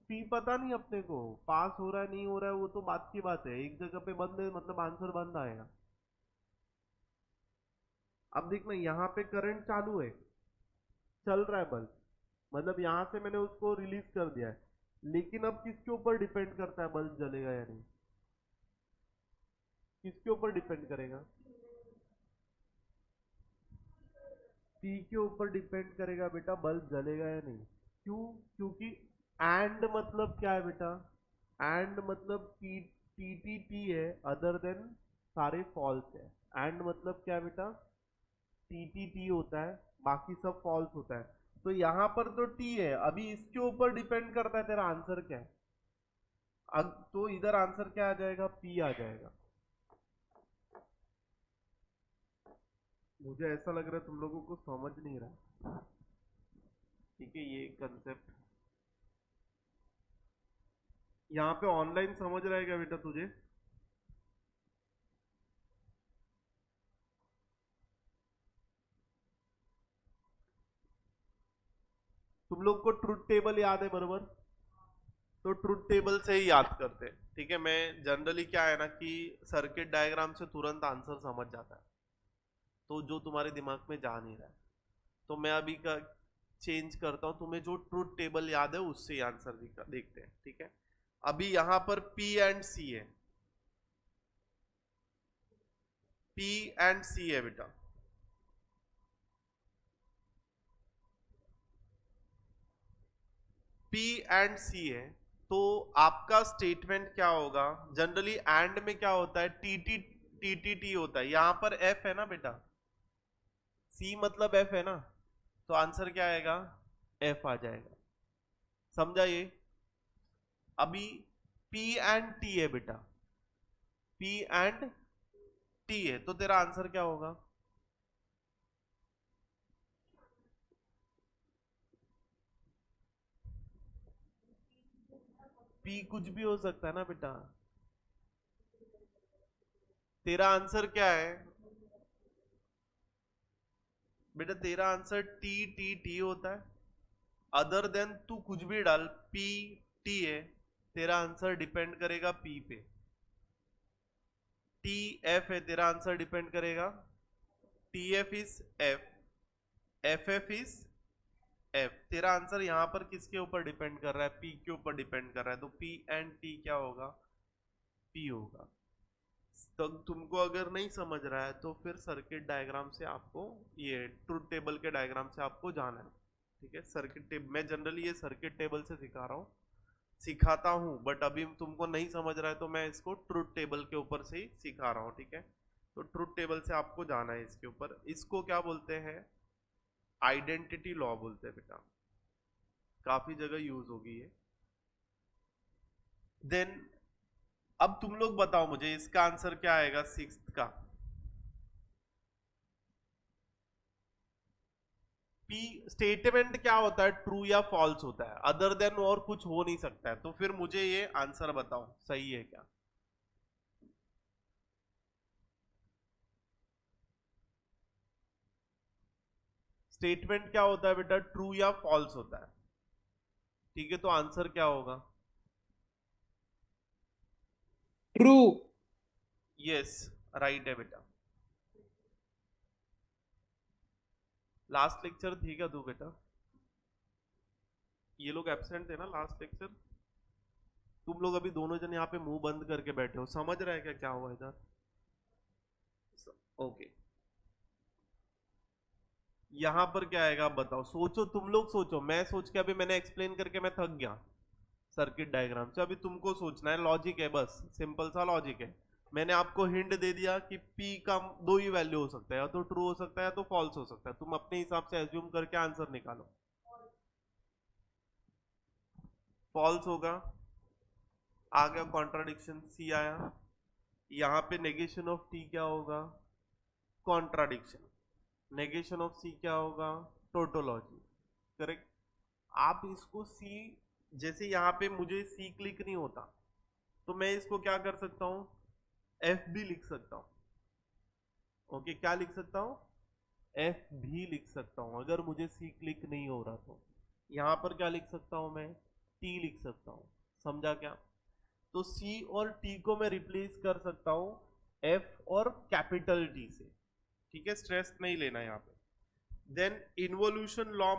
पी पता नहीं अपने को, पास हो रहा है नहीं हो रहा है वो तो बात की बात है, एक जगह पे बंद है मतलब आंसर बंद आएगा। अब देखना, यहाँ पे करंट चालू है, चल रहा है बल्ब, मतलब यहाँ से मैंने उसको रिलीज कर दिया है, लेकिन अब किसके ऊपर डिपेंड करता है बल्ब जलेगा या नहीं? किसके ऊपर डिपेंड करेगा? पी के ऊपर डिपेंड करेगा बेटा, बल्ब जलेगा या नहीं। क्यों? क्योंकि एंड मतलब क्या है बेटा? एंड मतलब टी, टी टी टी है, अदर देन सारे फॉल्स है। एंड मतलब क्या है बेटा? टी टी टी होता है, बाकी सब फॉल्स होता है। तो यहाँ पर तो टी है, अभी इसके ऊपर डिपेंड करता है तेरा आंसर क्या है। अब तो इधर आंसर क्या आ जाएगा? पी आ जाएगा। मुझे ऐसा लग रहा है तुम लोगों को समझ नहीं रहा। ठीक है, ये कंसेप्ट यहाँ पे ऑनलाइन समझ रहा है क्या बेटा तुझे? तुम लोग को ट्रुथ टेबल याद है बरोबर? तो ट्रुथ टेबल से ही याद करते हैं। ठीक है, मैं जनरली क्या है ना कि सर्किट डायग्राम से तुरंत आंसर समझ जाता है, तो जो तुम्हारे दिमाग में जा नहीं रहा है, तो मैं अभी का चेंज करता हूँ, तुम्हें जो ट्रुथ टेबल याद है उससे ही आंसर देखते हैं। ठीक है, अभी यहां पर पी एंड सी है, पी एंड सी है बेटा, पी एंड सी है, तो आपका स्टेटमेंट क्या होगा? जनरली एंड में क्या होता है? T T T T T होता है। यहां पर एफ है ना बेटा, सी मतलब एफ है ना, तो आंसर क्या आएगा? एफ आ जाएगा। समझा ये? अभी पी एंड टी है बेटा, पी एंड टी है, तो तेरा आंसर क्या होगा? पी कुछ भी हो सकता है ना बेटा। तेरा आंसर क्या है बेटा? तेरा आंसर टी टी टी होता है। अदर देन तू कुछ भी डाल, पी टी है, तेरा आंसर डिपेंड करेगा पी पे। टी एफ है, तेरा आंसर डिपेंड करेगा T F is F, F F is F. तेरा आंसर यहां पर किसके ऊपर डिपेंड कर रहा है? पी के ऊपर डिपेंड कर रहा है, तो पी एंड टी क्या होगा? पी होगा। तो तुमको अगर नहीं समझ रहा है तो फिर सर्किट डायग्राम से आपको, ये ट्रुथ टेबल के डायग्राम से आपको जाना है। ठीक है, सर्किट टेबल मैं जनरली ये सर्किट टेबल से सिखा रहा हूँ, सिखाता हूँ, बट अभी तुमको नहीं समझ रहा है तो मैं इसको ट्रुथ टेबल के ऊपर से ही सिखा रहा हूँ। ठीक है, तो ट्रुथ टेबल से आपको जाना है इसके ऊपर। इसको क्या बोलते हैं? आइडेंटिटी लॉ बोलते हैं बेटा, काफी जगह यूज होगी ये। देन अब तुम लोग बताओ मुझे, इसका आंसर क्या आएगा सिक्स्थ का? पी स्टेटमेंट क्या होता है? ट्रू या फॉल्स होता है, अदर देन और कुछ हो नहीं सकता है। तो फिर मुझे ये आंसर बताओ, सही है क्या? स्टेटमेंट क्या होता है बेटा? ट्रू या फॉल्स होता है। ठीक है, तो आंसर क्या होगा? ट्रू। यस, राइट है बेटा। लास्ट लेक्चर थी क्या तू बेटा? ये लोग एब्सेंट थे ना लास्ट लेक्चर? तुम लोग अभी दोनों जन यहाँ पे मुंह बंद करके बैठे हो, समझ रहे हैं क्या क्या हुआ इधर? ओके, यहां पर क्या आएगा आप बताओ, सोचो, तुम लोग सोचो। मैं सोच के अभी मैंने एक्सप्लेन करके मैं थक गया सर्किट डायग्राम से, अभी तुमको सोचना है। लॉजिक है, बस सिंपल सा लॉजिक है। मैंने आपको हिंट दे दिया कि P का दो ही वैल्यू हो सकता है, या तो ट्रू हो सकता है या तो फॉल्स हो सकता है। तुम अपने हिसाब से एज्यूम करके आंसर निकालो। फॉल्स होगा, आ गया कॉन्ट्राडिक्शन, सी आया। यहाँ पे नेगेशन ऑफ टी क्या होगा? कॉन्ट्राडिक्शन। नेगेशन ऑफ सी क्या होगा? टोटोलॉजी। करेक्ट। आप इसको सी, जैसे यहाँ पे मुझे सी क्लिक नहीं होता, तो मैं इसको क्या कर सकता हूँ? एफ भी लिख सकता हूँ। ओके, क्या लिख सकता हूँ? एफ भी लिख सकता हूँ, अगर मुझे सी क्लिक नहीं हो रहा तो। यहाँ पर क्या लिख सकता हूँ मैं? टी लिख सकता हूँ। समझा क्या? तो सी और टी को मैं रिप्लेस कर सकता हूँ एफ और कैपिटल टी से। ठीक है, स्ट्रेस नहीं लेना यहाँ पे। देन इन्वोल्यूशन लॉ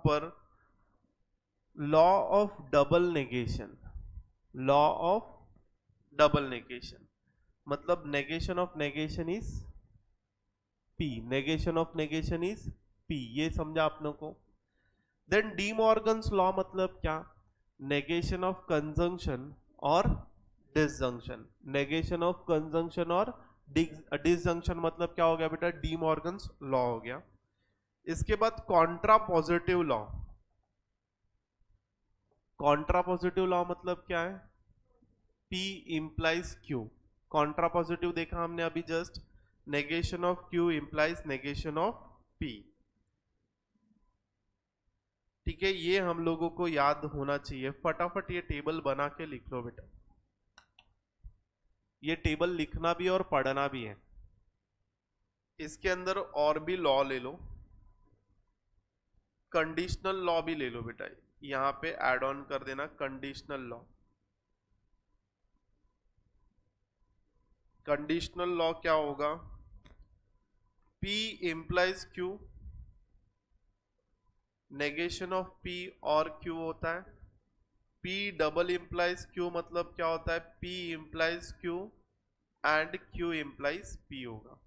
पर law of double negation, law of double negation मतलब negation of negation is P, negation of negation is P, ये समझा आप लोगों को? देन डी मॉर्गन्स लॉ मतलब क्या? नेगेशन ऑफ कंजंक्शन और डिसजंक्शन। नेगेशन ऑफ कंजंक्शन और डिसजंक्शन मतलब क्या हो गया बेटा? डी मॉर्गन्स लॉ हो गया। इसके बाद Contra positive law. Contra positive law मतलब क्या है? P implies Q। Contra positive देखा हमने अभी just, negation of Q implies negation of P। ठीक है, ये हम लोगों को याद होना चाहिए। फटाफट ये टेबल बना के लिख लो बेटा। ये टेबल लिखना भी और पढ़ना भी है। इसके अंदर और भी लॉ ले लो, कंडीशनल लॉ भी ले लो बेटा, यहां पे ऐड ऑन कर देना कंडीशनल लॉ। कंडीशनल लॉ क्या होगा? P implies Q, negation of P और Q होता है। P डबल इंप्लाइज Q मतलब क्या होता है? P implies Q and Q implies P होगा।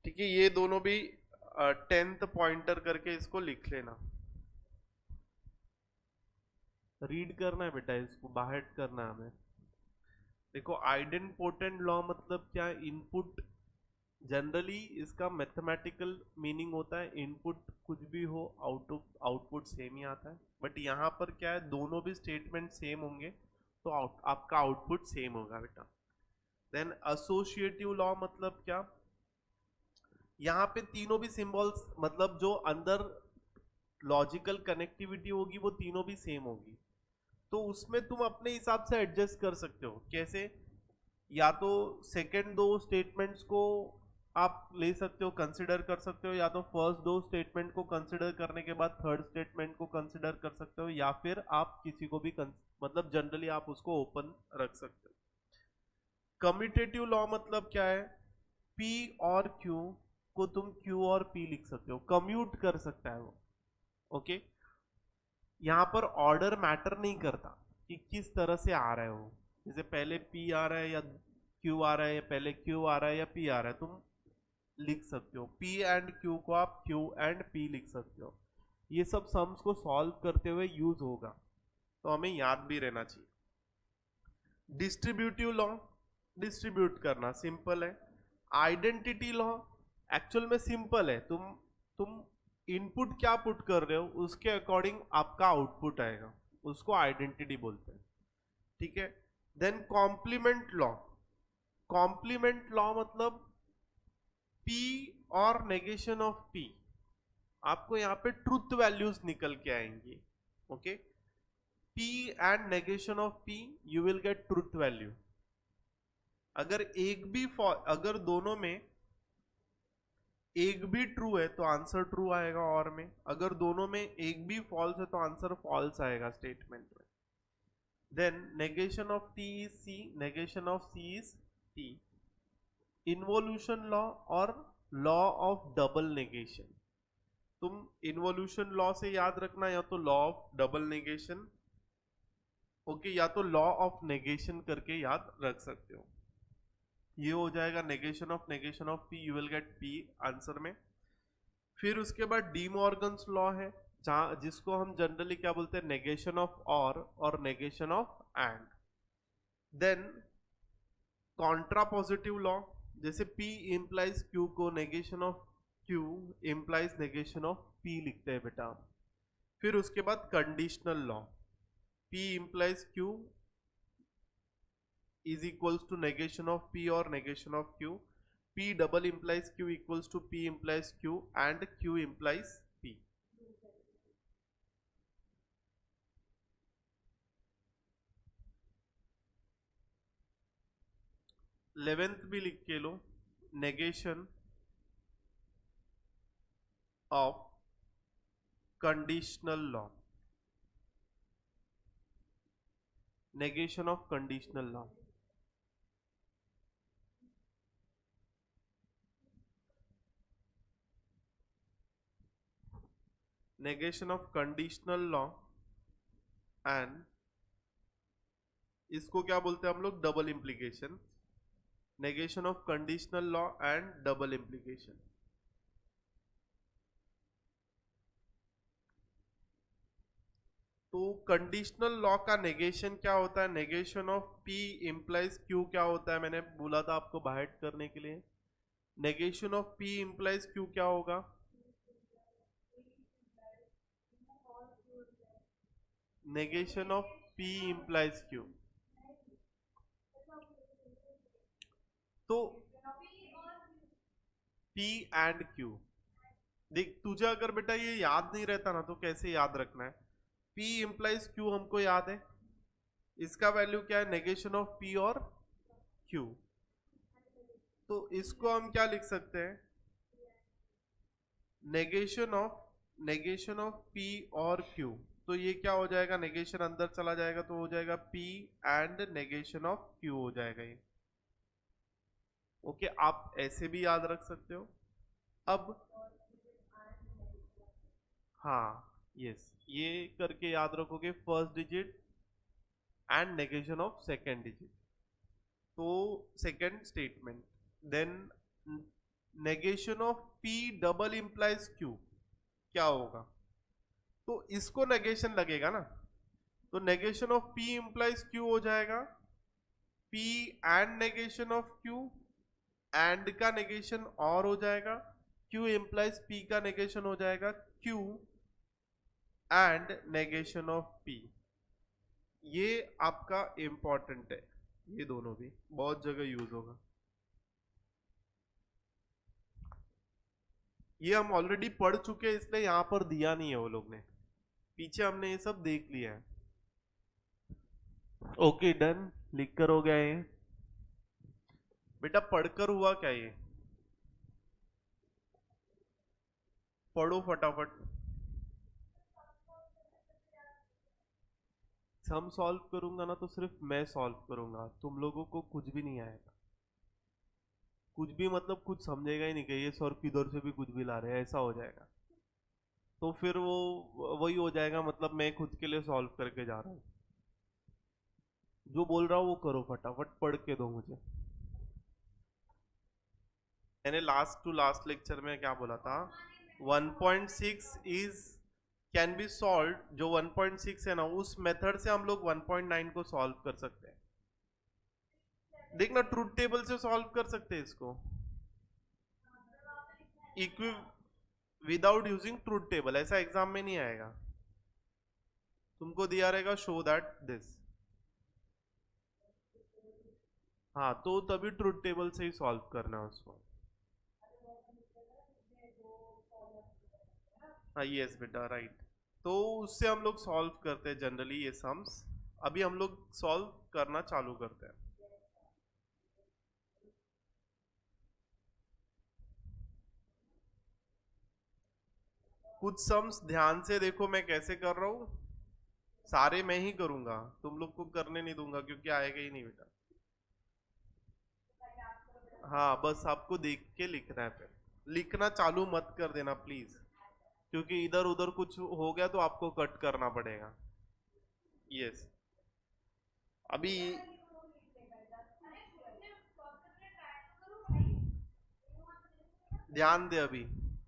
ठीक है, ये दोनों भी 10th पॉइंटर करके इसको लिख लेना। रीड करना है बेटा, इसको बाहर करना है हमें। देखो आइडेंपोटेंट लॉ मतलब क्या, इनपुट जनरली इसका मैथमेटिकल मीनिंग होता है इनपुट कुछ भी हो आउटपुट सेम ही आता है, बट यहाँ पर क्या है दोनों भी स्टेटमेंट सेम होंगे तो आपका आउटपुट सेम होगा बेटा। देन एसोसिएटिव लॉ मतलब क्या, यहाँ पे तीनों भी सिंबल्स मतलब जो अंदर लॉजिकल कनेक्टिविटी होगी वो तीनों भी सेम होगी, तो उसमें तुम अपने हिसाब से एडजस्ट कर सकते हो। कैसे, या तो सेकंड दो स्टेटमेंट्स को आप ले सकते हो, कंसिडर कर सकते हो, या तो फर्स्ट दो स्टेटमेंट को कंसिडर करने के बाद थर्ड स्टेटमेंट को कंसिडर कर सकते हो, या फिर आप किसी को भी मतलब जनरली आप उसको ओपन रख सकते हो। कम्यूटेटिव लॉ मतलब क्या है, P और Q को तुम Q और P लिख सकते हो, कम्यूट कर सकता है वो। ओके, यहाँ पर ऑर्डर मैटर नहीं करता कि किस तरह से आ रहा है वो, जैसे पहले P आ रहा है या Q आ रहा है, या पहले Q आ रहा है या P आ रहा है, तुम लिख सकते हो। P एंड Q को आप Q एंड P लिख सकते हो। ये सब सम्स को सॉल्व करते हुए यूज होगा, तो हमें याद भी रहना चाहिए। डिस्ट्रीब्यूटिव लॉ, डिस्ट्रीब्यूट करना सिंपल है। आइडेंटिटी लॉ एक्चुअल में सिंपल है, तुम इनपुट क्या पुट कर रहे हो उसके अकॉर्डिंग आपका आउटपुट आएगा, उसको आइडेंटिटी बोलते हैं, ठीक है। Then complement law, complement law मतलब P और नेगेशन ऑफ P, आपको यहाँ पे ट्रुथ वैल्यूज निकल के आएंगी। Okay, P and negation of P you will get truth value. अगर अगर दोनों में एक भी ट्रू है तो आंसर ट्रू आएगा, और में अगर दोनों में एक भी फॉल्स है तो आंसर फॉल्स आएगा स्टेटमेंट में। Then negation of T is C, negation of C is T। Involution law और लॉ ऑफ डबल नेगेशन, तुम इन्वोल्यूशन लॉ से याद रखना, या तो law of double negation, okay, या तो लॉ ऑफ नेगेशन करके याद रख सकते हो। ये हो जाएगा negation of P, you will gate P answer में। फिर उसके बाद डी मॉर्गन्स लॉ है, जहां जिसको हम जनरली क्या बोलते हैं, नेगेशन ऑफ और negation of and. Then contrapositive law, जैसे P इंप्लाइज Q को negation of Q implies negation of P लिखते हैं बेटा। फिर उसके बाद conditional law, P implies Q is equals to negation of P or negation of Q, P double implies Q equals to P implies Q and Q implies P। Eleventh भी लिख के लो, negation of conditional law, negation of conditional law. Negation of conditional law and इसको क्या बोलते हैं हम लोग, double implication. Negation of conditional law and double implication. तो कंडीशनल लॉ का नेगेशन क्या होता है, negation of P implies Q क्या होता है, मैंने बोला था आपको बाहर करने के लिए। Negation of P implies Q क्या होगा, negation of P implies Q। तो P एंड Q, देख तुझे अगर बेटा ये याद नहीं रहता ना तो कैसे याद रखना है। P इंप्लाइज Q हमको याद है, इसका वैल्यू क्या है, नेगेशन ऑफ P और Q। तो इसको हम क्या लिख सकते हैं, नेगेशन ऑफ P और Q। तो ये क्या हो जाएगा, नेगेशन अंदर चला जाएगा तो हो जाएगा P and negation of Q हो जाएगा ये। ओके, आप ऐसे भी याद रख सकते हो। अब हाँ यस, ये करके याद रखोगे first digit and negation of second digit, तो second statement. Then negation of P double implies Q क्या होगा? तो इसको नेगेशन लगेगा ना, तो negation of P implies Q हो जाएगा P and negation of Q, and का नेगेशन और हो जाएगा, Q इंप्लाइज P का नेगेशन हो जाएगा Q and negation of P। ये आपका इंपॉर्टेंट है, ये दोनों भी बहुत जगह यूज होगा। ये हम ऑलरेडी पढ़ चुके हैं, इसलिए यहां पर दिया नहीं है वो लोग ने, पीछे हमने ये सब देख लिया है। ओके डन, लिख कर हो गया ये। बेटा पढ़कर हुआ क्या ये? पढ़ो फटाफट। सम सॉल्व करूंगा ना तो सिर्फ मैं सॉल्व करूंगा, तुम लोगों को कुछ भी नहीं आएगा। कुछ भी मतलब कुछ समझेगा ही नहीं कि ये सर किधर से भी कुछ भी ला रहे हैं, ऐसा हो जाएगा। तो फिर वो वही हो जाएगा, मतलब मैं खुद के लिए सॉल्व करके जा रहा हूँ। जो बोल रहा हूँ वो करो, फटाफट पढ़ के दो मुझे। मैंने लास्ट टू लास्ट लेक्चर में क्या बोला था? 1.6 इज कैन बी सॉल्व, जो 1.6 है ना, उस मेथड से हम लोग 1.9 को सॉल्व कर सकते हैं। देखना, ट्रूथ टेबल से सॉल्व कर सकते हैं इसको, equi without using truth table. ऐसा एग्जाम में नहीं आएगा, तुमको दिया रहेगा शो दैट दिस। हाँ, तो तभी ट्रूथ टेबल से ही सॉल्व करना है उसको। हाँ यस बेटा, राइट। तो उससे हम लोग सॉल्व करते हैं जनरली ये सम्स। अभी हम लोग सॉल्व करना चालू करते हैं। कुछ सम्स ध्यान से देखो मैं कैसे कर रहा हूं, सारे मैं ही करूंगा, तुम लोग को करने नहीं दूंगा क्योंकि आएगा ही नहीं बेटा। हाँ बस आपको देख के लिखना है, फिर लिखना चालू मत कर देना प्लीज, क्योंकि इधर उधर कुछ हो गया तो आपको कट करना पड़ेगा। यस, अभी ध्यान दे। अभी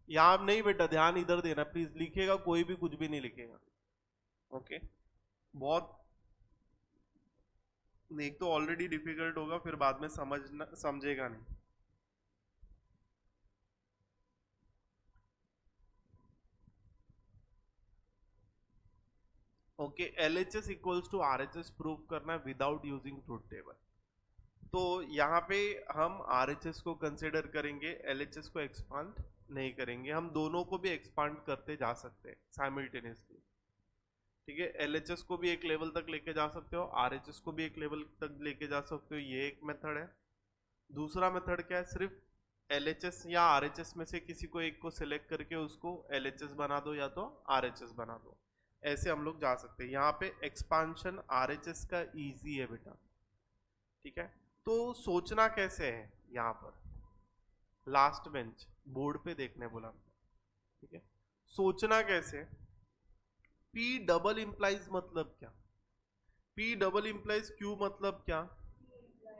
यहाँ नहीं बेटा, ध्यान इधर देना प्लीज, लिखेगा कोई भी कुछ भी नहीं लिखेगा। ओके, बहुत एक तो ऑलरेडी डिफिकल्ट होगा, फिर बाद में समझेगा नहीं। Okay, LHS equals to RHS prove करना है विदाउट यूजिंग ट्रूथ टेबल। तो यहाँ पे हम RHS को कंसिडर करेंगे, LHS को एक्सपांड नहीं करेंगे। हम दोनों को भी एक्सपांड करते जा सकते हैं साइमल्टेनियसली, ठीक है। LHS को भी एक लेवल तक लेके जा सकते हो, RHS को भी एक लेवल तक लेके जा सकते हो, ये एक मेथड है। दूसरा मेथड क्या है? सिर्फ LHS या RHS में से किसी को एक को सिलेक्ट करके उसको LHS बना दो या तो RHS बना दो, ऐसे हम लोग जा सकते हैं। यहाँ पे एक्सपांशन RHS का इजी है बेटा, ठीक है। तो सोचना कैसे है, यहाँ पर लास्ट बेंच बोर्ड पे देखने बोला, ठीक है। सोचना कैसे? P डबल इंप्लाइज मतलब क्या? P डबल इंप्लाइज Q मतलब क्या?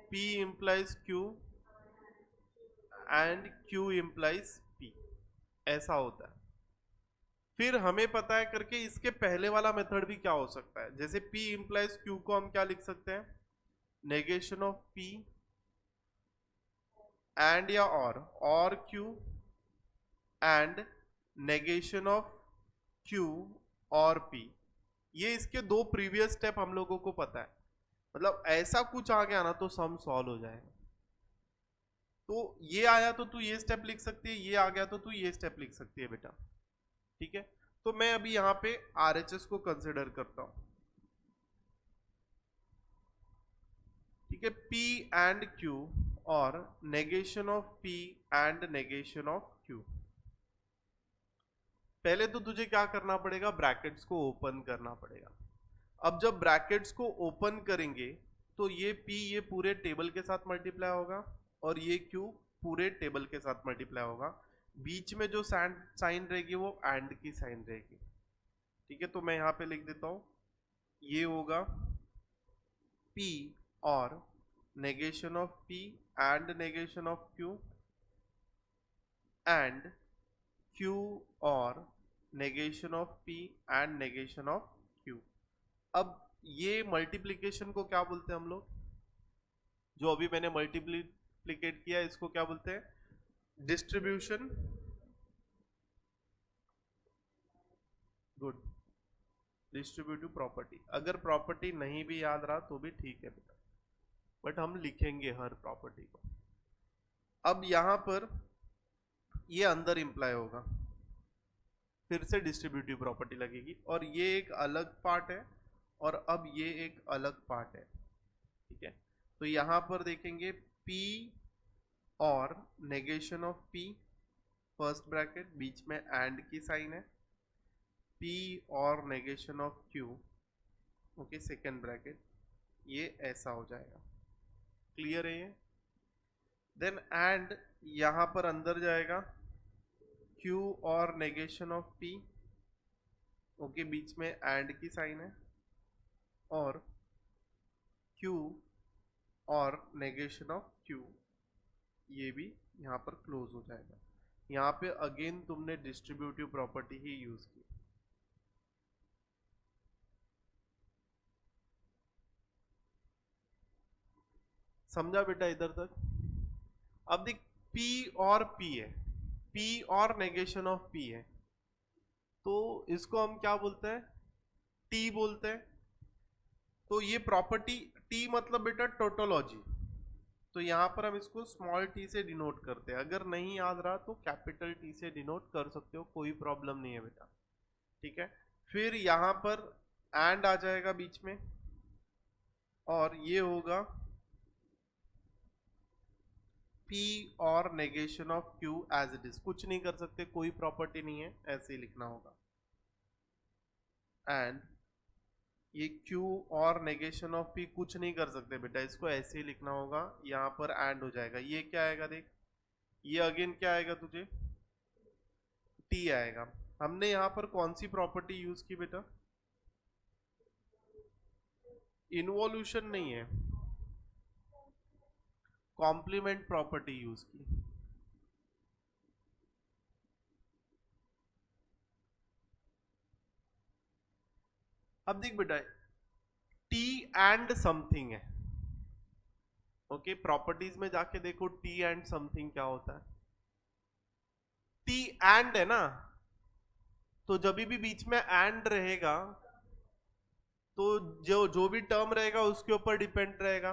P implies Q and Q implies P, ऐसा होता है। फिर हमें पता है करके इसके पहले वाला मेथड भी क्या हो सकता है, जैसे P इंप्लाइज Q को हम क्या लिख सकते हैं? नेगेशन ऑफ P एंड या और Q and negation of Q और P। ये इसके दो प्रीवियस स्टेप हम लोगों को पता है, मतलब ऐसा कुछ आ गया ना तो सम सॉल्व हो जाएगा। तो ये आया तो तू ये स्टेप लिख सकती है, ये आ गया तो तू ये स्टेप लिख सकती है बेटा, ठीक है। तो मैं अभी यहाँ पे RHS को कंसिडर करता हूं, ठीक है। P एंड Q और negation of P and negation of Q। पहले तो तुझे क्या करना पड़ेगा? ब्रैकेट्स को ओपन करना पड़ेगा। अब जब ब्रैकेट्स को ओपन करेंगे तो ये P ये पूरे टेबल के साथ मल्टीप्लाई होगा और ये Q पूरे टेबल के साथ मल्टीप्लाई होगा। बीच में जो साइन रहेगी वो एंड की साइन रहेगी, ठीक है। तो मैं यहाँ पे लिख देता हूँ, ये होगा P और negation of P and negation of Q and Q or negation of P and negation of Q. अब ये मल्टीप्लिकेशन को क्या बोलते हैं हम लोग? जो अभी मैंने मल्टीप्लिकेट किया इसको क्या बोलते हैं? डिस्ट्रीब्यूशन. गुड. Distributive property. अगर प्रॉपर्टी नहीं भी याद रहा तो भी ठीक है बेटा, बट हम लिखेंगे हर प्रॉपर्टी को. अब यहां पर ये अंदर इंप्लाई होगा, फिर से डिस्ट्रीब्यूटिव प्रॉपर्टी लगेगी, और ये एक अलग पार्ट है और अब ये एक अलग पार्ट है. ठीक है, तो यहां पर देखेंगे P और negation of P, first bracket, बीच में एंड की साइन है, P और negation of Q, okay, second bracket, ये ऐसा हो जाएगा. क्लियर है ये? देन एंड यहां पर अंदर जाएगा Q और नेगेशन ऑफ P, ओके, बीच में एंड की साइन है, और Q और नेगेशन ऑफ Q, ये भी यहाँ पर क्लोज हो जाएगा. यहाँ पे अगेन तुमने डिस्ट्रीब्यूटिव प्रॉपर्टी ही यूज की. समझा बेटा इधर तक? अब देख, P और P है, P और नेगेशन ऑफ P है, तो इसको हम क्या बोलते हैं? T बोलते हैं. तो ये प्रॉपर्टी T मतलब बेटा टोटोलॉजी, तो यहां पर हम इसको स्मॉल t से डिनोट करते हैं. अगर नहीं याद रहा तो कैपिटल T से डिनोट कर सकते हो, कोई प्रॉब्लम नहीं है बेटा. ठीक है, फिर यहां पर एंड आ जाएगा बीच में, और ये होगा P और negation of Q as it is. कुछ नहीं कर सकते, कोई प्रॉपर्टी नहीं है, ऐसे ही लिखना होगा. एंड ये Q और नेगेशन ऑफ P कुछ नहीं कर सकते बेटा, इसको ऐसे ही लिखना होगा. यहाँ पर एंड हो जाएगा. ये क्या आएगा देख, ये अगेन क्या आएगा तुझे? T आएगा. हमने यहाँ पर कौन सी प्रॉपर्टी यूज की बेटा? इन्वोल्यूशन नहीं है, कॉम्प्लीमेंट प्रॉपर्टी यूज की. अब देख बेटा, T एंड समथिंग है, ओके, प्रॉपर्टीज में जाके देखो T एंड समथिंग क्या होता है. T एंड है ना, तो जब भी बीच में एंड रहेगा तो जो जो भी टर्म रहेगा उसके ऊपर डिपेंड रहेगा.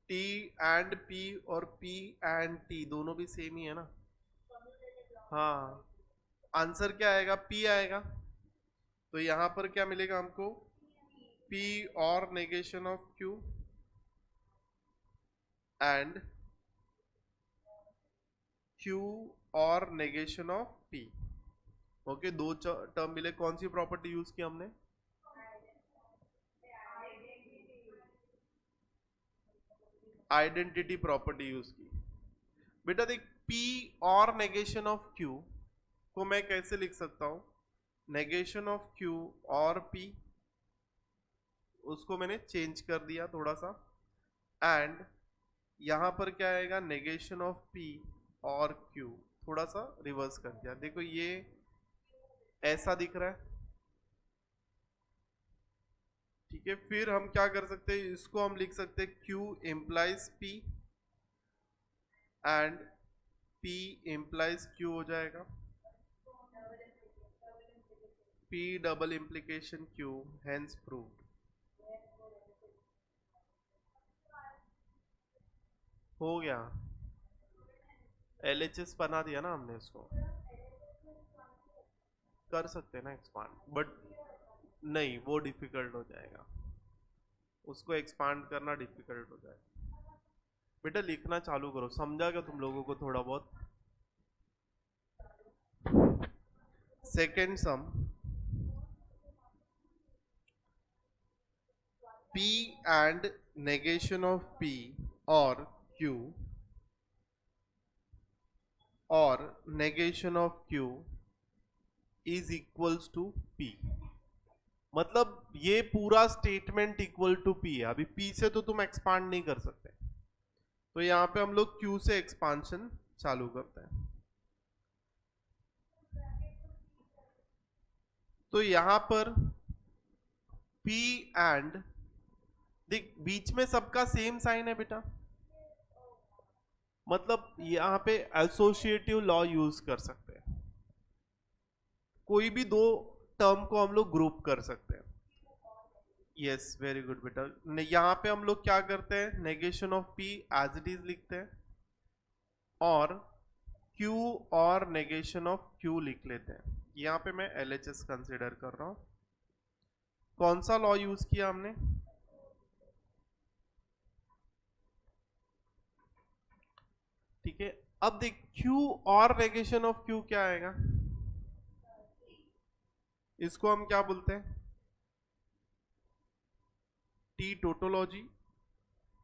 T एंड P और P एंड T दोनों भी सेम ही है ना. हाँ, आंसर क्या आएगा? P आएगा. तो यहां पर क्या मिलेगा हमको? P और negation of Q and Q और नेगेशन ऑफ P. ओके, दो टर्म मिले. कौन सी प्रॉपर्टी यूज की हमने? आइडेंटिटी प्रॉपर्टी यूज की. बेटा देख, P और नेगेशन ऑफ Q को मैं कैसे लिख सकता हूं? नेगेशन ऑफ Q और P, उसको मैंने चेंज कर दिया थोड़ा सा, एंड यहां पर क्या आएगा? नेगेशन ऑफ P और Q, थोड़ा सा रिवर्स कर दिया. देखो ये ऐसा दिख रहा है. ठीक है, फिर हम क्या कर सकते हैं? इसको हम लिख सकते हैं Q implies P and P implies Q हो जाएगा. P double implication Q, hence proved. हो गया. LHS बना दिया ना हमने इसको. कर सकते हैं ना एक्सपांड, बट नहीं, वो डिफिकल्ट हो जाएगा, उसको एक्सपांड करना डिफिकल्ट हो जाएगा. बेटा लिखना चालू करो. समझा क्या तुम लोगों को थोड़ा बहुत? Second sum, P and negation of P or Q or negation of Q is equals to P. मतलब ये पूरा स्टेटमेंट इक्वल टू पी है, अभी पी से तो तुम एक्सपांड नहीं कर सकते, तो यहाँ पे हम लोग क्यू से एक्सपांशन चालू करते हैं। तो यहाँ पर पी एंड, देख बीच में सबका सेम साइन है बेटा, मतलब यहाँ पे एसोसिएटिव लॉ यूज कर सकते हैं, कोई भी दो टर्म को हम लोग ग्रुप कर सकते हैं। यस वेरी गुड बेटा। यहाँ पे हम लोग क्या करते हैं, negation of P as it is लिखते हैं और क्यू और नेगेशन ऑफ क्यू लिख लेते हैं। यहाँ पे मैं LHS कंसिडर कर रहा हूं। कौन सा लॉ यूज किया हमने, ठीक है। अब देख क्यू और नेगेशन ऑफ क्यू क्या आएगा, इसको हम क्या बोलते हैं, टी टोटोलॉजी।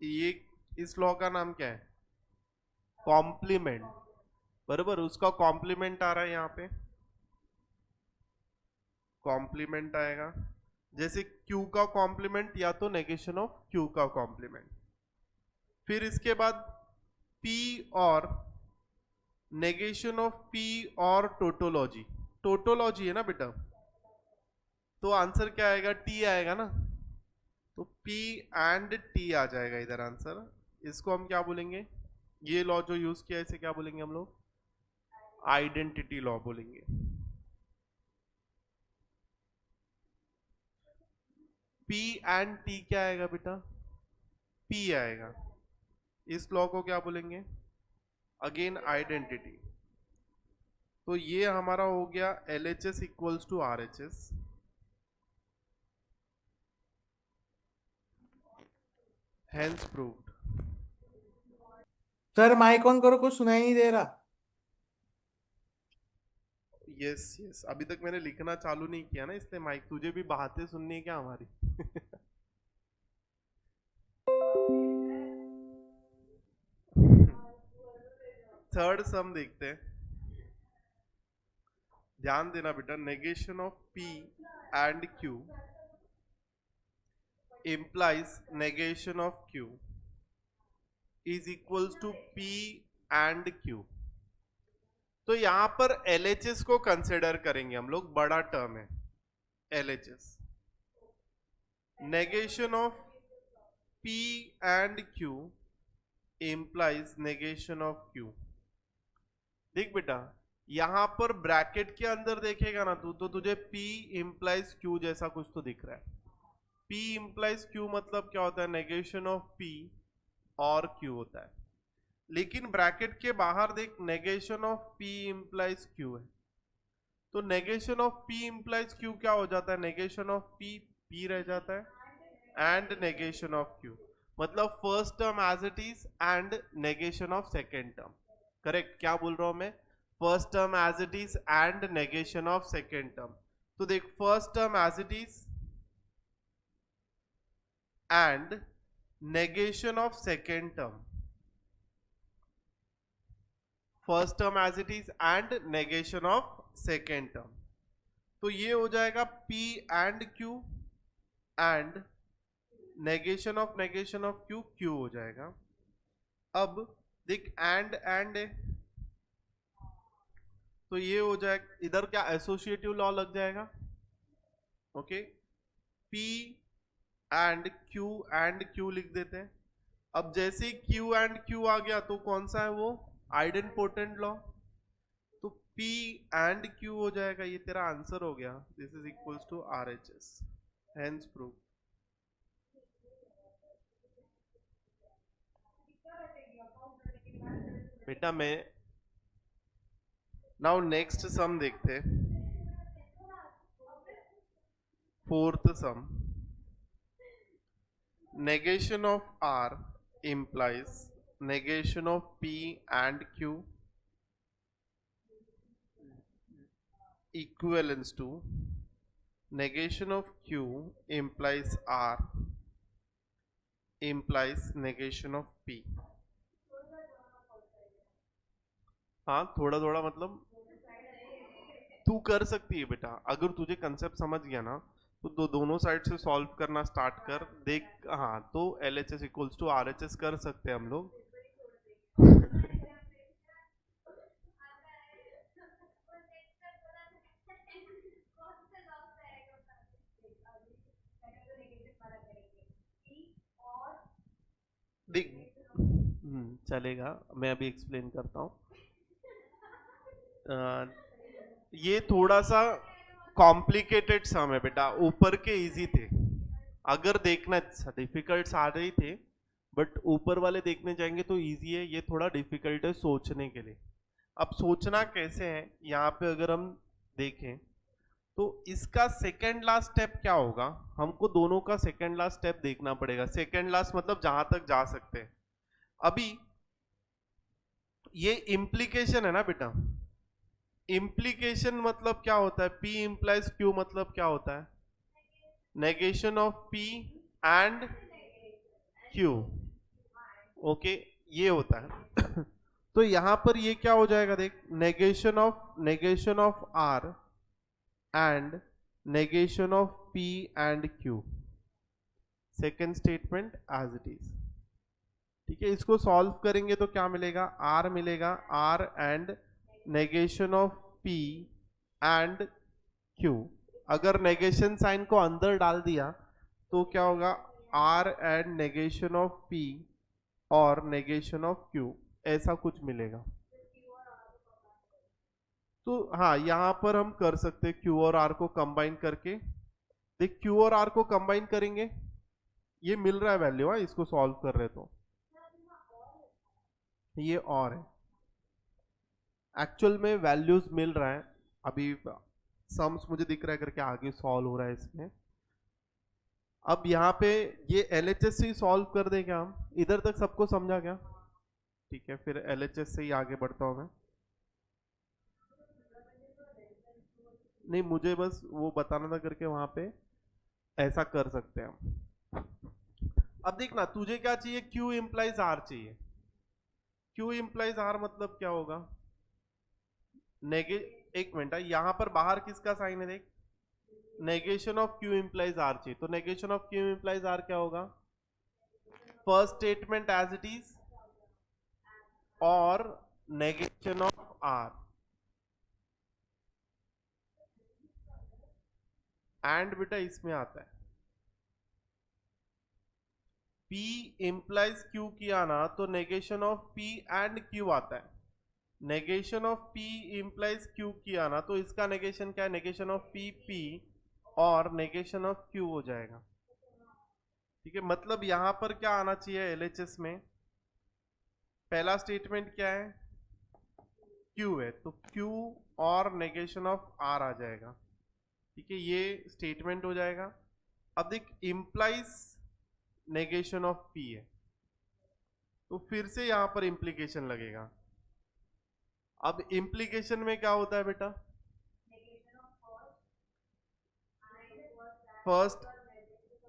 ये इस लॉ का नाम क्या है, कॉम्प्लीमेंट, बराबर, उसका कॉम्प्लीमेंट आ रहा है यहाँ पे, कॉम्प्लीमेंट आएगा। जैसे क्यू का कॉम्प्लीमेंट या तो नेगेशन ऑफ क्यू का कॉम्प्लीमेंट। फिर इसके बाद P और नेगेशन ऑफ P और टोटोलॉजी, टोटोलॉजी है ना बेटा, तो आंसर क्या आएगा, T आएगा ना, तो P एंड T आ जाएगा इधर आंसर। इसको हम क्या बोलेंगे, ये लॉ जो यूज किया इसे क्या बोलेंगे हम लोग, आइडेंटिटी लॉ बोलेंगे। P एंड T क्या आएगा बेटा, P आएगा। इस लॉ को क्या बोलेंगे, अगेन आइडेंटिटी। तो ये हमारा हो गया LHS equals to RHS। Hence proved। Sir mike on करो, कुछ सुनाई नहीं दे रहा। यस यस, अभी तक मैंने लिखना चालू नहीं किया ना, इसलिए माइक, तुझे भी बातें सुननी है क्या हमारी थर्ड सम देखते हैं, ध्यान देना बेटा। Negation of P and Q implies negation of Q is equals to P and Q। तो यहां पर LHS को कंसिडर करेंगे हम लोग, बड़ा टर्म है LHS। negation of P and Q implies negation of Q। देख बेटा यहां पर ब्रैकेट के अंदर देखेगा ना तू, तो तुझे P implies Q जैसा कुछ तो दिख रहा है। P implies Q मतलब क्या होता है, नेगेशन ऑफ P और Q होता है। लेकिन ब्रैकेट के बाहर देख, negation of P implies Q है, तो negation of P implies Q क्या हो जाता है, नेगेशन ऑफ P P रह जाता है एंड नेगेशन ऑफ Q, मतलब first term as it is and negation of second term. Correct, क्या बोल रहा हूं मैं, first term as it is and negation of second term. तो देख first term as it is and negation of second term, first term as it is and negation of second term। तो ये हो जाएगा P and Q and negation of Q Q हो जाएगा। अब देख and है, तो ये हो जाएगा, इधर क्या एसोसिएटिव लॉ लग जाएगा, ओके। P एंड Q लिख देते हैं। अब जैसे ही Q एंड Q आ गया तो कौन सा है वो, आइडेंपोटेंट लॉ, तो P एंड Q हो जाएगा। ये तेरा आंसर हो गया, this is equals to RHS, hence prove. बेटा मैं नाउ नेक्स्ट सम देखते हैं, fourth sum. negation of R implies negation of P and Q equivalence to negation of Q implies R implies negation of P। हाँ थोड़ा थोड़ा मतलब तू कर सकती है बेटा, अगर तुझे कंसेप्ट समझ गया ना तो दोनों साइड से सॉल्व करना स्टार्ट कर देख। हाँ, तो LHS इक्वल्स टू RHS कर सकते हैं हम लोग। देख, चलेगा, मैं अभी एक्सप्लेन करता हूँ। ये थोड़ा सा कॉम्प्लिकेटेड सम है बेटा, ऊपर के इजी थे, अगर देखना डिफिकल्ट आ रही थे, बट ऊपर वाले देखने जाएंगे तो इजी है, ये थोड़ा डिफिकल्ट है सोचने के लिए। अब सोचना कैसे है, यहाँ पे अगर हम देखें तो इसका सेकेंड लास्ट स्टेप क्या होगा, हमको दोनों का सेकेंड लास्ट स्टेप देखना पड़ेगा। सेकेंड लास्ट मतलब जहां तक जा सकते हैं। अभी ये इम्प्लीकेशन है ना बेटा, इम्प्लीकेशन मतलब क्या होता है, P इंप्लाइज Q मतलब क्या होता है, negation of P and Q। Okay, ये होता है। तो यहां पर ये क्या हो जाएगा, देख, negation of R and negation of P and Q, second statement as it is. ठीक है, इसको सॉल्व करेंगे तो क्या मिलेगा, R मिलेगा, R and negation of P and Q। अगर नेगेशन साइन को अंदर डाल दिया तो क्या होगा, R and negation of P और नेगेशन ऑफ Q, ऐसा कुछ मिलेगा। तो हाँ, यहां पर हम कर सकते हैं Q और R को कंबाइन करके। देख, Q और R को कंबाइन करेंगे, ये मिल रहा है वैल्यू, इसको सॉल्व कर रहे तो ये और है, एक्चुअल में वैल्यूज मिल रहा है। अभी सम्स मुझे दिख रहा है करके आगे सॉल्व हो रहा है इसमें। अब यहाँ पे ये LHS से ही सॉल्व कर दे क्या हम, इधर तक सबको समझा क्या? ठीक है, फिर LHS से ही आगे बढ़ता हूँ मैं। नहीं, मुझे बस वो बताना था करके वहां पे ऐसा कर सकते हैं हम। अब देखना, तुझे क्या चाहिए, Q इंप्लाइज R चाहिए। Q इंप्लाइज R मतलब क्या होगा, एक मिनट, यहां पर बाहर किसका साइन है, देख, negation of Q implies R चाहिए। तो negation of Q implies R क्या होगा, first statement as it is और नेगेशन ऑफ R एंड बेटा इसमें आता है P इंप्लाइज Q किया ना, तो negation of P and Q आता है। Negation of P implies Q किया ना, तो इसका नेगेशन क्या है, नेगेशन ऑफ P और नेगेशन ऑफ Q हो जाएगा। ठीक है, मतलब यहां पर क्या आना चाहिए LHS में, पहला स्टेटमेंट क्या है, Q है, तो Q और नेगेशन ऑफ R आ जाएगा। ठीक है, ये स्टेटमेंट हो जाएगा। अब देख, इंप्लाइज नेगेशन ऑफ P है, तो फिर से यहां पर इंप्लीकेशन लगेगा। अब इंप्लीकेशन में क्या होता है बेटा, फर्स्ट,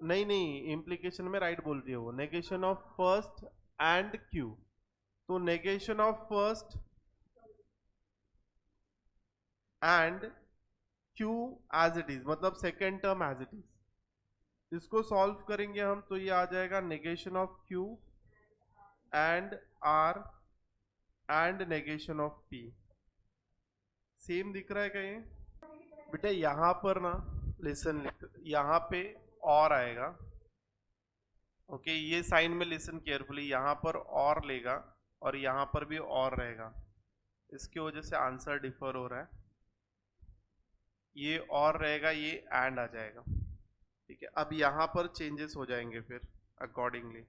नहीं, इंप्लीकेशन में राइट बोल रही है वो, negation of first and Q। तो negation of first and Q as it is, मतलब second term as it is. इसको सॉल्व करेंगे हम तो ये आ जाएगा negation of Q and R and negation of P। Same दिख रहा है क्या ये बेटा? यहां पर ना, लिसन, यहां पे और आएगा। ओके, ये साइन में लिसन केयरफुली, यहां पर और लेगा और यहां पर भी और रहेगा, इसकी वजह से आंसर डिफर हो रहा है। ये और रहेगा, ये एंड आ जाएगा। ठीक है, अब यहां पर चेंजेस हो जाएंगे फिर अकॉर्डिंगली।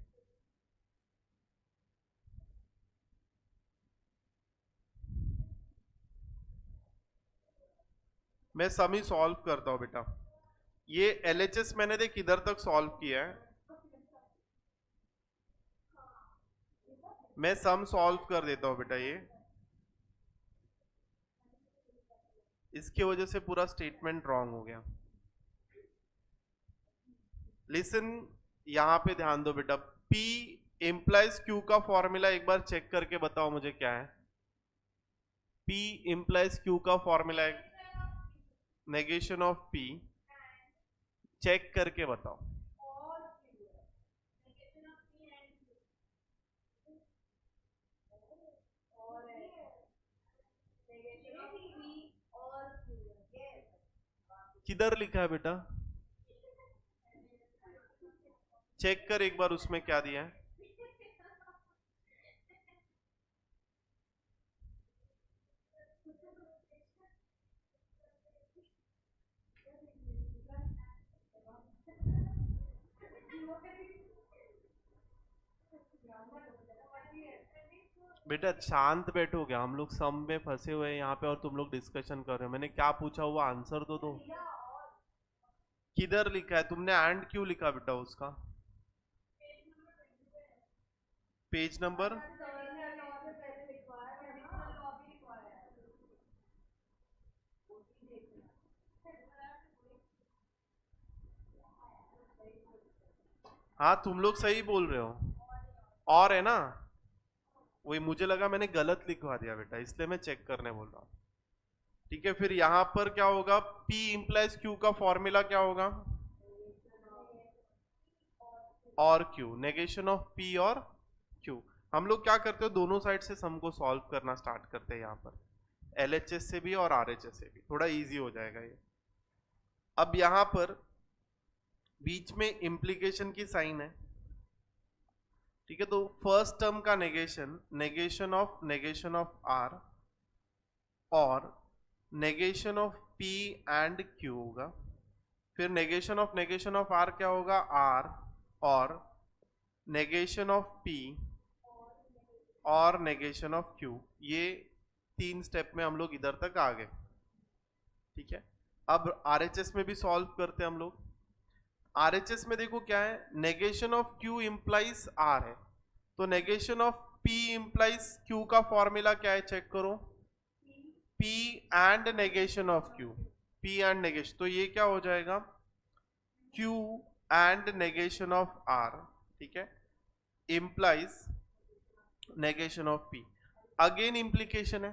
मैं सम ही सॉल्व करता हूं बेटा। ये LHS मैंने देख इधर तक सॉल्व किया है, मैं सम सॉल्व कर देता हूं बेटा। ये इसकी वजह से पूरा स्टेटमेंट रॉन्ग हो गया। लिसन, यहां पे ध्यान दो बेटा, P इंप्लाइज Q का फॉर्मूला एक बार चेक करके बताओ मुझे क्या है। P इंप्लाइज Q का फॉर्मूला है नेगेशन ऑफ P, चेक करके बताओ। किधर लिखा है बेटा? चेक कर एक बार उसमें क्या दिया है। बेटा शांत बैठोगे, हम लोग सम में फंसे हुए हैं यहाँ पे और तुम लोग डिस्कशन कर रहे हो। मैंने क्या पूछा हुआ आंसर तो दो। किधर लिखा है तुमने? एंड क्यों लिखा बेटा उसका? पेज नंबर हाँ तुम लोग सही बोल रहे हो। और है ना, वही मुझे लगा मैंने गलत लिखवा दिया बेटा, इसलिए मैं चेक करने बोल रहा हूँ। ठीक है, फिर यहां पर क्या होगा? P इंप्लाइज Q का फॉर्मूला क्या होगा? और Q, नेगेशन ऑफ P और Q। हम लोग क्या करते हो, दोनों साइड से सम को सॉल्व करना स्टार्ट करते हैं यहाँ पर, LHS से भी और RHS से भी, थोड़ा इजी हो जाएगा ये। अब यहाँ पर बीच में इम्प्लीकेशन की साइन है, ठीक है, तो फर्स्ट टर्म का नेगेशन, नेगेशन ऑफ R और negation of P and Q होगा। फिर नेगेशन ऑफ R क्या होगा? R और नेगेशन ऑफ P और नेगेशन ऑफ Q। ये 3 स्टेप में हम लोग इधर तक आ गए। ठीक है, अब RHS में भी सॉल्व करते हैं हम लोग। RHS में देखो क्या है, negation of Q implies R है, तो negation of P implies Q का फॉर्मूला क्या है चेक करो। P and negation of Q, P and negation, तो ये क्या हो जाएगा? Q and negation of R, ठीक है, implies negation of P। Again implication है,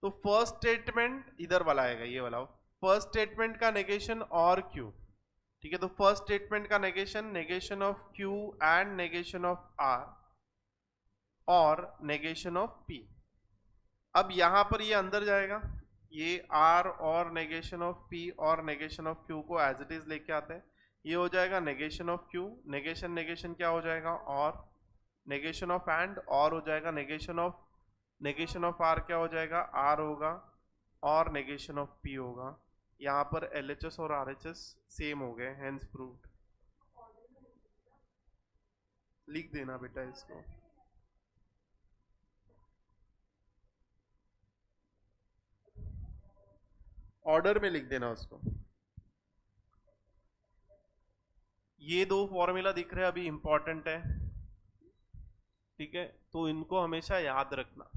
तो फर्स्ट स्टेटमेंट इधर वाला आएगा, ये वाला फर्स्ट स्टेटमेंट का नेगेशन और Q, ठीक है, तो फर्स्ट स्टेटमेंट का negation of Q and negation of R और नेगेशन ऑफ P। अब यहां पर ये अंदर जाएगा, ये R और नेगेशन ऑफ P और नेगेशन ऑफ Q को एज इट इज लेके आते हैं, ये हो जाएगा नेगेशन ऑफ Q, नेगेशन क्या हो जाएगा? और नेगेशन ऑफ एंड और हो जाएगा नेगेशन ऑफ R क्या हो जाएगा? R होगा और नेगेशन ऑफ P होगा। यहाँ पर LHS और RHS सेम हो गए, हेंस प्रूव्ड। लिख देना बेटा इसको। ऑर्डर में लिख देना उसको। ये 2 फॉर्मूला दिख रहे हैं अभी, इंपॉर्टेंट है, ठीक है, तो इनको हमेशा याद रखना,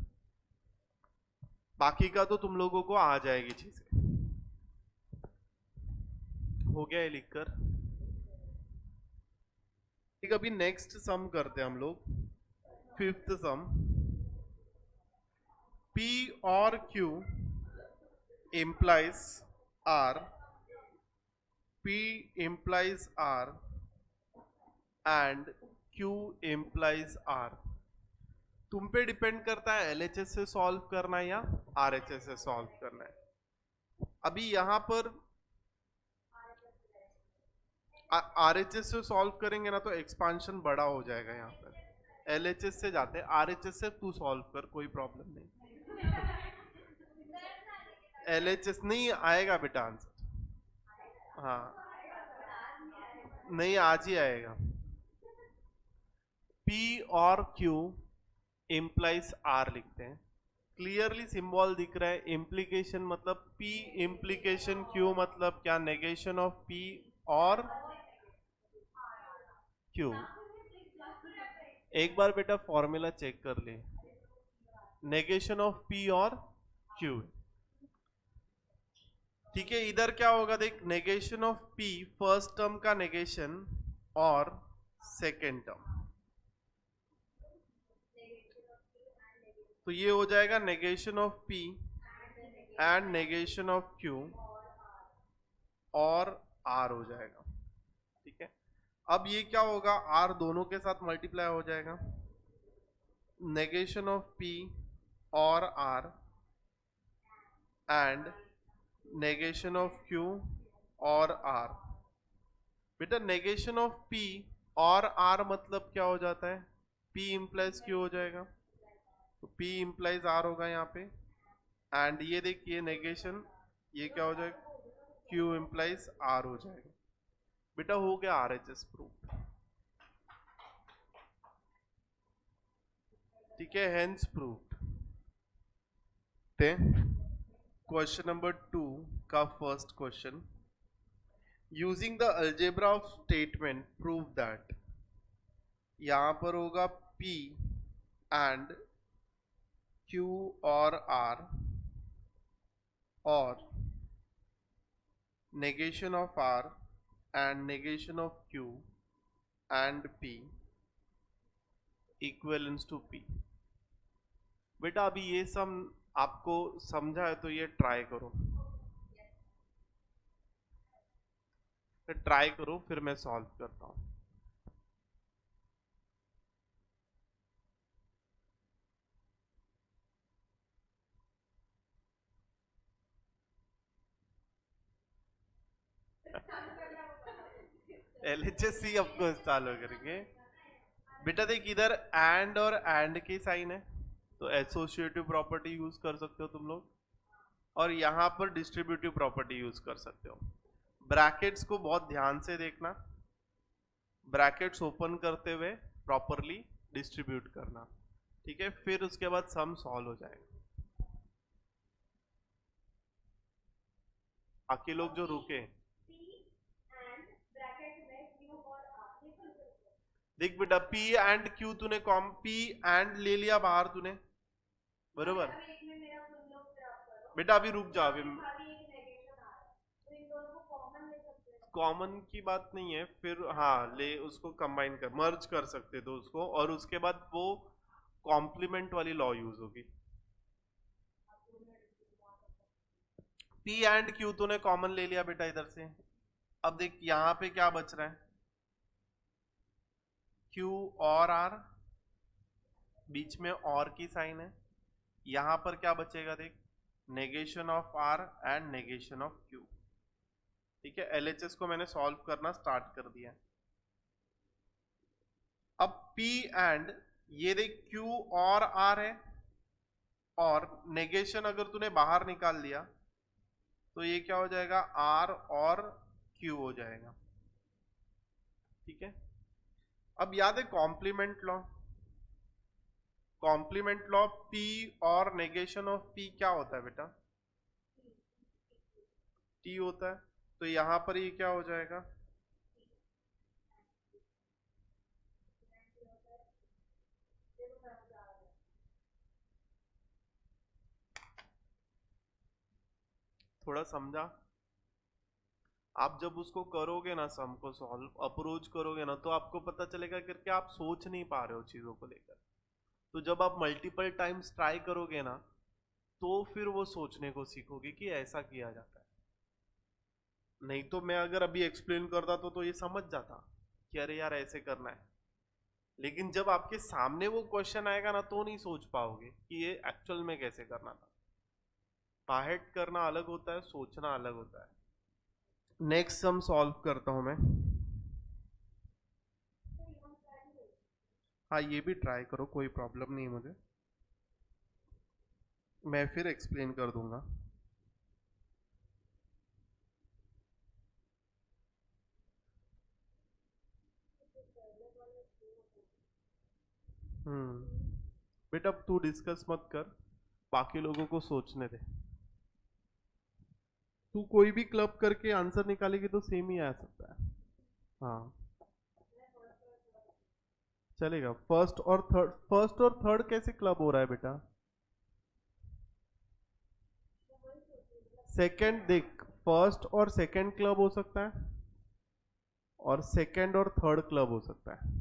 बाकी का तो तुम लोगों को आ जाएगी चीजें। हो गया ये लिखकर? ठीक, अभी नेक्स्ट सम करते हैं हम लोग, 5th सम। P और Q implies R, P implies R and Q implies R। तुम पे डिपेंड करता है LHS से सॉल्व करना है या RHS से सॉल्व करना है। अभी यहां पर RHS से सॉल्व करेंगे ना तो एक्सपांशन बड़ा हो जाएगा, यहाँ पर LHS से जाते हैं, RHS से तू सॉल्व कर, कोई प्रॉब्लम नहीं। LHS नहीं आएगा बेटा आंसर, हाँ नहीं आज ही आएगा। P और Q इम्प्लाइज R लिखते हैं, क्लियरली सिंबल दिख रहा है। इम्प्लीकेशन मतलब P इम्प्लीकेशन Q मतलब क्या? नेगेशन ऑफ P और Q। एक बार बेटा फॉर्मूला चेक कर ले, नेगेशन ऑफ P और Q, ठीक है। इधर क्या होगा देख, negation of P first term का नेगेशन और सेकेंड टर्म, तो ये हो जाएगा negation of P and negation of Q और R हो जाएगा। अब ये क्या होगा, आर दोनों के साथ मल्टीप्लाई हो जाएगा, नेगेशन ऑफ पी और R and negation of Q और आर। बेटा नेगेशन ऑफ पी और आर मतलब क्या हो जाता है, पी इंप्लाइज क्यू हो जाएगा, तो पी इंप्लाइज आर होगा यहाँ पे, एंड ये देखिए नेगेशन, ये क्या हो जाएगा, क्यू इंप्लाइज आर हो जाएगा। बेटा हो गया आरएचएस प्रूफ, ठीक है, हेंस प्रूव्ड। क्वेश्चन नंबर 2 का first question, using the algebra of statement prove that, यहां पर होगा P एंड Q और R और negation of R and negation of Q and P equivalents to P। बेटा अभी ये सब आपको समझा है तो ये ट्राई करो, ट्राई करो फिर मैं सॉल्व करता हूं। LHS आपको चालू करेंगे। बेटा देख इधर एंड और एंड की साइन है तो एसोसिएटिव प्रॉपर्टी यूज कर सकते हो तुम लोग, और यहां पर डिस्ट्रीब्यूटिव प्रॉपर्टी यूज कर सकते हो। ब्रैकेट्स को बहुत ध्यान से देखना, ब्रैकेट्स ओपन करते हुए प्रॉपरली डिस्ट्रीब्यूट करना, ठीक है, फिर उसके बाद सम सॉल्व हो जाएगा। बाकी लोग जो रुके, देख बेटा P एंड Q तूने कॉम P एंड ले लिया बाहर तूने, बरोबर। बेटा अभी रुक जा, अभी कॉमन की बात नहीं है, फिर हाँ ले उसको कंबाइन कर, मर्ज कर सकते तो उसको, और उसके बाद वो कॉम्प्लीमेंट वाली लॉ यूज होगी। P एंड Q तूने कॉमन ले लिया बेटा इधर से, अब देख यहां पे क्या बच रहा है, Q और R, बीच में और की साइन है, यहां पर क्या बचेगा देख, negation of R and negation of Q, ठीक है। LHS को मैंने सॉल्व करना स्टार्ट कर दिया। अब P एंड ये देख Q और R है, और नेगेशन अगर तूने बाहर निकाल लिया तो ये क्या हो जाएगा, R और Q हो जाएगा, ठीक है। अब याद है complement law, complement law P और नेगेशन ऑफ P क्या होता है बेटा, T होता है, तो यहां पर ये क्या हो जाएगा, थोड़ा समझा। आप जब उसको करोगे ना, सम को सॉल्व अप्रोच करोगे ना, तो आपको पता चलेगा करके आप सोच नहीं पा रहे हो चीजों को लेकर, तो जब आप मल्टीपल टाइम्स ट्राई करोगे ना तो फिर वो सोचने को सीखोगे कि ऐसा किया जाता है। नहीं तो मैं अगर अभी एक्सप्लेन करता तो ये समझ जाता कि अरे यार ऐसे करना है, लेकिन जब आपके सामने वो क्वेश्चन आएगा ना तो नहीं सोच पाओगे कि ये एक्चुअल में कैसे करना था। बाहर करना अलग होता है, सोचना अलग होता है। नेक्स्ट सम सॉल्व करता हूं मैं, हाँ ये भी ट्राई करो, कोई प्रॉब्लम नहीं है मुझे, मैं फिर एक्सप्लेन कर दूंगा। बेटा अब तू डिस्कस मत कर, बाकी लोगों को सोचने दे। तू कोई भी क्लब करके आंसर निकालेगी तो सेम ही आ सकता है, हाँ चलेगा। फर्स्ट और थर्ड कैसे क्लब हो रहा है बेटा, सेकंड देख, फर्स्ट और सेकंड क्लब हो सकता है, और सेकंड और थर्ड क्लब हो सकता है।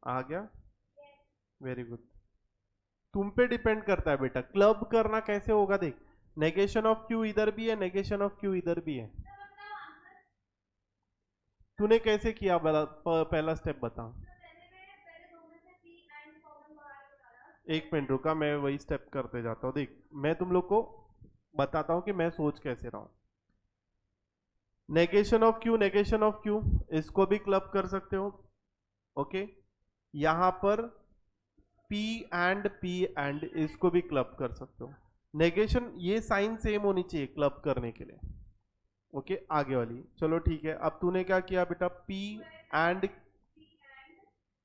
आ गया, वेरी गुड। तुम पे डिपेंड करता है बेटा, क्लब करना कैसे होगा देख, नेगेशन ऑफ क्यू इधर भी है, नेगेशन ऑफ क्यू इधर भी है। तूने कैसे किया पहला स्टेप बता। एक मिनट रुका, मैं वही स्टेप करते जाता हूँ। देख मैं तुम लोग को बताता हूँ कि मैं सोच कैसे रहा हूँ। Negation of Q, negation of Q, इसको भी क्लब कर सकते हो। ओके, यहां पर P एंड इसको भी क्लब कर सकते हो। नेगेशन ये साइन सेम होनी चाहिए क्लब करने के लिए। ओके, आगे वाली चलो ठीक है। अब तूने क्या किया बेटा, P एंड,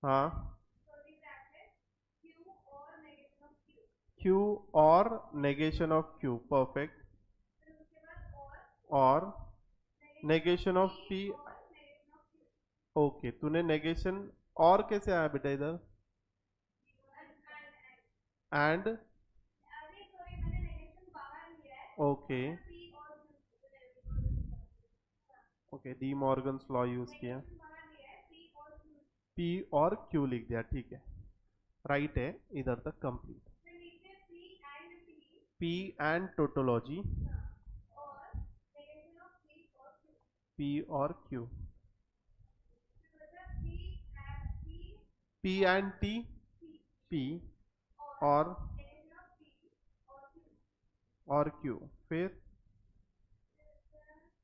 हाँ, Q और नेगेशन ऑफ Q, परफेक्ट, और नेगेशन ऑफ P। ओके, तूने नेगेशन और कैसे आया बेटा इधर, and, okay okay, D Morgan's law use किया, P और Q लिख दिया, ठीक है, राइट है इधर तक complete. P and tautology, P और Q, P and T, P और Q। फिर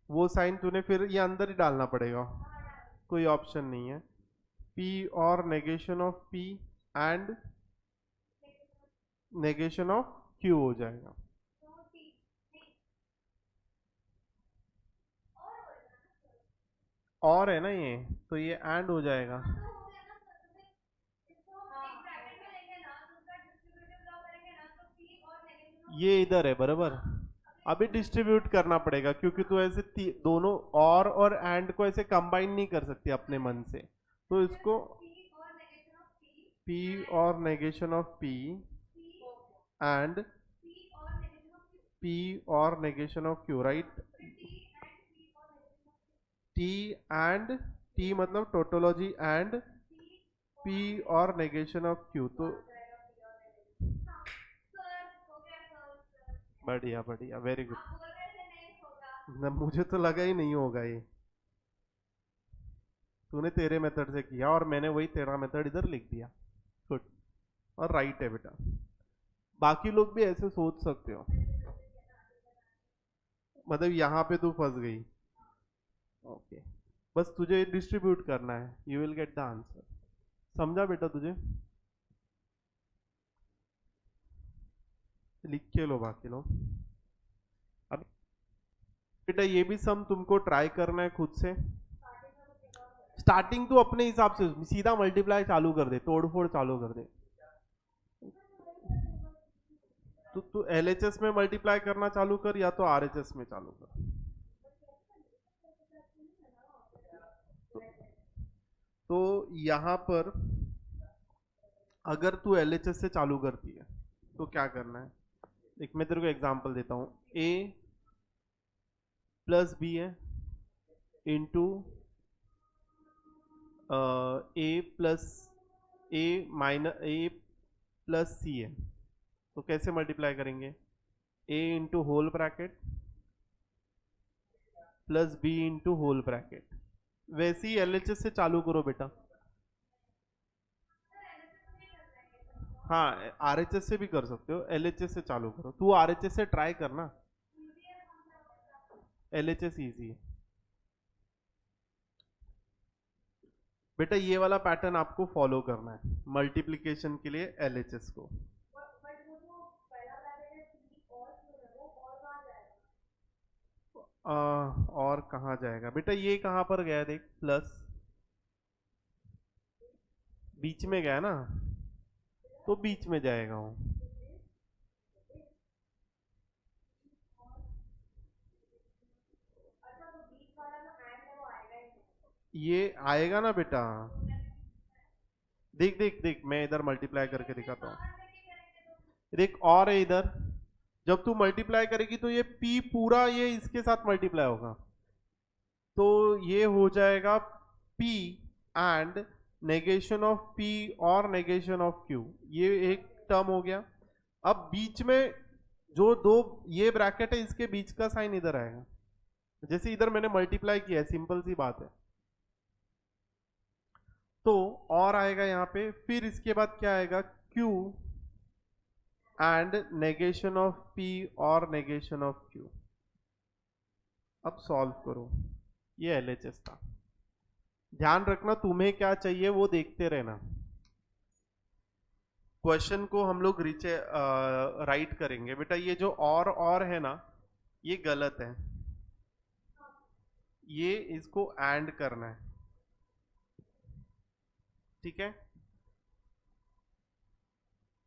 वो साइन तूने फिर ये अंदर ही डालना पड़ेगा, कोई ऑप्शन नहीं है। P और negation of P and negation of Q हो जाएगा। और है ना ये, तो ये एंड हो जाएगा। ये इधर है बराबर, अभी डिस्ट्रीब्यूट करना पड़ेगा क्योंकि तू ऐसे दोनों और एंड को ऐसे कंबाइन नहीं कर सकती अपने मन से। तो इसको P और negation of P and P और negation of Q, right. T and T मतलब टोटोलॉजी एंड P और नेगेशन ऑफ Q। तो बढ़िया बढ़िया, वेरी गुड। मुझे तो लगा ही नहीं होगा ये, तूने तेरे मेथड से किया और मैंने वही तेरा मेथड इधर लिख दिया। गुड, और राइट है बेटा। बाकी लोग भी ऐसे सोच सकते हो, मतलब यहाँ पे तू फंस गई। ओके, बस तुझे डिस्ट्रीब्यूट करना है, you will get the answer. समझा बेटा तुझे, लिख के लो बाकी लोग। अब बेटा ये भी सम तुमको ट्राई करना है खुद से। स्टार्टिंग तू अपने हिसाब से सीधा मल्टीप्लाई चालू कर दे, तोड़फोड़ चालू कर दे। तू LHS में मल्टीप्लाई करना चालू कर या तो RHS में चालू कर। तो यहां पर अगर तू LHS से चालू करती है तो क्या करना है, एक मैं तेरे को एग्जांपल देता हूं। A प्लस B है इंटू A प्लस C है, तो कैसे मल्टीप्लाई करेंगे, A into whole bracket plus B into whole bracket. वैसे ही LHS से चालू करो बेटा। हाँ, RHS से भी कर सकते हो, LHS से चालू करो। तू RHS से ट्राई करना, LHS इजी है बेटा। ये वाला पैटर्न आपको फॉलो करना है मल्टीप्लिकेशन के लिए LHS को। और कहाँ जाएगा बेटा, ये कहाँ पर गया देख, प्लस बीच में गया ना, तो बीच में जाएगा वो। ये आएगा ना बेटा, देख देख देख, मैं इधर मल्टीप्लाई करके दिखाता हूँ। देख और है इधर, जब तू मल्टीप्लाई करेगी तो ये P पूरा ये इसके साथ मल्टीप्लाई होगा, तो ये हो जाएगा P and negation of P और नेगेशन ऑफ Q, ये एक टर्म हो गया। अब बीच में जो दो ये ब्रैकेट है इसके बीच का साइन इधर आएगा, जैसे इधर मैंने मल्टीप्लाई किया है, सिंपल सी बात है। तो और आएगा यहाँ पे, फिर इसके बाद क्या आएगा, Q and negation of P और नेगेशन ऑफ Q। अब सॉल्व करो, ये LHS था। ध्यान रखना तुम्हें क्या चाहिए वो देखते रहना। क्वेश्चन को हम लोग राइट करेंगे बेटा, ये जो और है ना ये गलत है, ये इसको एंड करना है, ठीक है।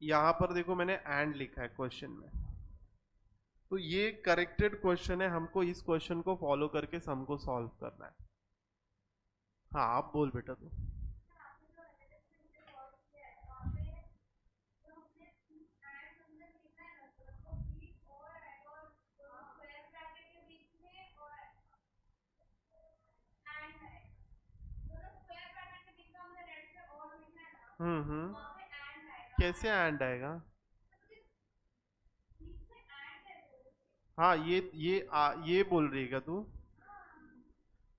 यहां पर देखो मैंने एंड लिखा है क्वेश्चन में, तो ये करेक्टेड क्वेश्चन है, हमको इस क्वेश्चन को फॉलो करके सम को सॉल्व करना है। हाँ आप बोल बेटा तू। कैसे एंड आएगा? हाँ ये बोल रही है क्या तू?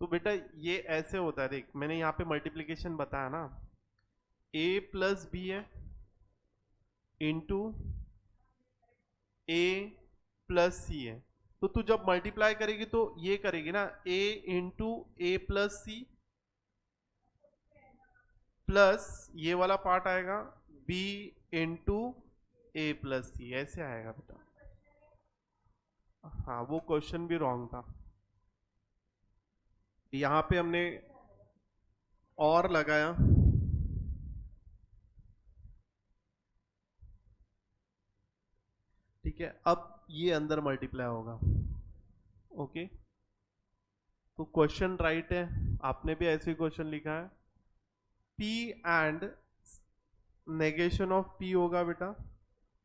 तो बेटा ये ऐसे होता है, देख मैंने यहाँ पे मल्टीप्लिकेशन बताया ना, a प्लस बी है इंटू a प्लस सी है, तो तू जब मल्टीप्लाई करेगी तो ये करेगी ना, a into A plus C plus ये वाला पार्ट आएगा b into A plus C, ऐसे आएगा बेटा। हाँ वो क्वेश्चन भी रॉन्ग था, यहाँ पे हमने और लगाया, ठीक है। अब ये अंदर मल्टीप्लाई होगा, ओके। तो क्वेश्चन राइट है, आपने भी ऐसे क्वेश्चन लिखा है। P and negation of P होगा बेटा,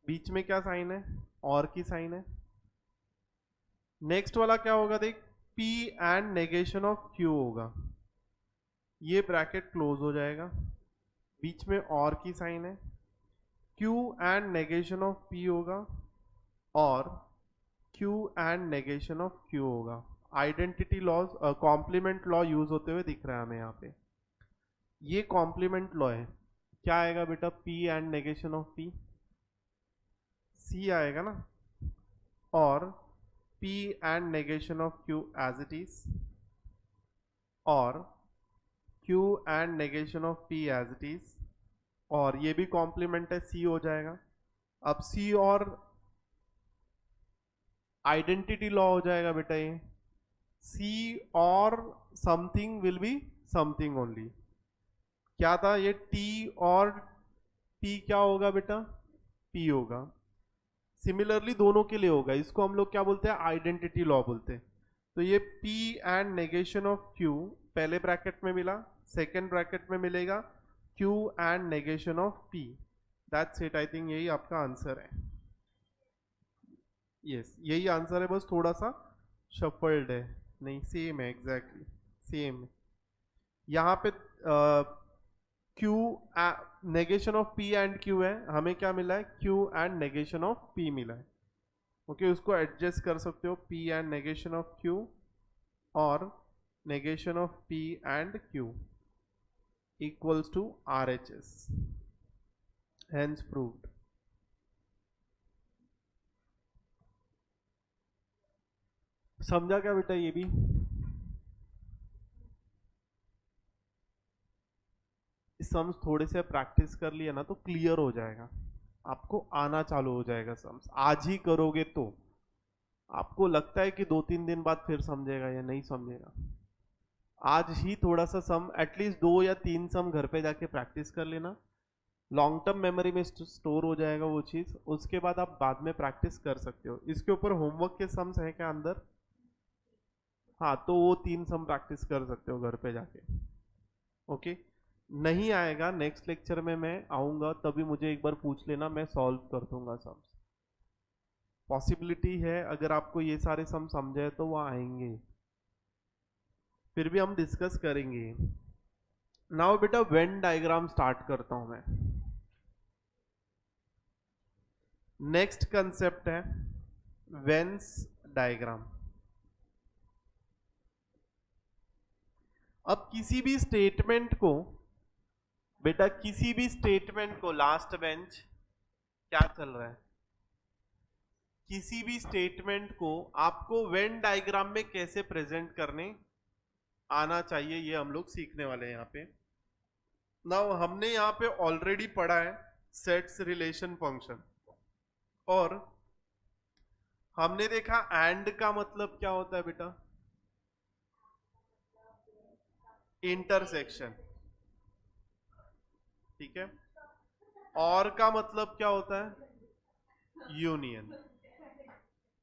बीच में क्या साइन है, और की साइन है। नेक्स्ट वाला क्या होगा देख, P and negation of Q होगा, ये ब्रैकेट क्लोज हो जाएगा, बीच में और की साइन है। Q and negation of P होगा और Q and negation of Q होगा। Identity laws complement law use होते हुए दिख रहा है हमें यहाँ पे, ये कॉम्प्लीमेंट लॉ है। क्या आएगा बेटा, P and negation of P, C आएगा ना, और P and negation of Q as it is, और Q and negation of P as it is, और ये भी कॉम्प्लीमेंट है, C हो जाएगा। अब C और आइडेंटिटी लॉ हो जाएगा बेटा, ये C और something will be something only. क्या था ये, T और P क्या होगा बेटा, P होगा। सिमिलरली दोनों के लिए होगा, इसको हम लोग क्या बोलते हैं, आइडेंटिटी लॉ बोलते हैं। तो ये P and negation of Q पहले ब्रैकेट में मिला, सेकेंड ब्रैकेट में मिलेगा Q and negation of P। That's it, I think यही आपका आंसर है। यस यही आंसर है, बस थोड़ा सा शफल्ड है, नहीं सेम है, एग्जैक्टली सेम। यहाँ पे Q negation of P and Q है, हमें क्या मिला है, Q and negation of P मिला है, ओके। उसको एडजस्ट कर सकते हो, P and negation of Q और negation of P and Q equals to RHS, hence proved. समझा क्या बेटा? ये भी सम्स थोड़े से प्रैक्टिस कर लिया ना तो क्लियर हो जाएगा, आपको आना चालू हो जाएगा सम्स। आज ही करोगे तो आपको लगता है कि 2-3 दिन बाद फिर समझेगा, या नहीं समझेगा। आज ही थोड़ा सा सम, एटलीस्ट 2 या 3 सम घर पे जाके प्रैक्टिस कर लेना, लॉन्ग टर्म मेमोरी में स्टोर हो जाएगा वो चीज। उसके बाद आप बाद में प्रैक्टिस कर सकते हो। इसके ऊपर होमवर्क के सम्स है क्या अंदर? हाँ, तो वो 3 सम प्रैक्टिस कर सकते हो घर पे जाके, ओके। नहीं आएगा, नेक्स्ट लेक्चर में मैं आऊंगा तभी मुझे एक बार पूछ लेना, मैं सॉल्व कर दूंगा सम्स। पॉसिबिलिटी है अगर आपको ये सारे सम समझे तो वो आएंगे, फिर भी हम डिस्कस करेंगे। नाउ बेटा वेन डायग्राम स्टार्ट करता हूं मैं। नेक्स्ट कंसेप्ट है वेन्स डायग्राम। अब किसी भी स्टेटमेंट को, बेटा किसी भी स्टेटमेंट को, लास्ट बेंच क्या चल रहा है, किसी भी स्टेटमेंट को आपको वेन डायग्राम में कैसे प्रेजेंट करने आना चाहिए, ये हम लोग सीखने वाले हैं यहाँ पे। नाउ हमने यहाँ पे ऑलरेडी पढ़ा है सेट्स रिलेशन फंक्शन, और हमने देखा एंड का मतलब क्या होता है बेटा, इंटरसेक्शन, ठीक है। और का मतलब क्या होता है, यूनियन।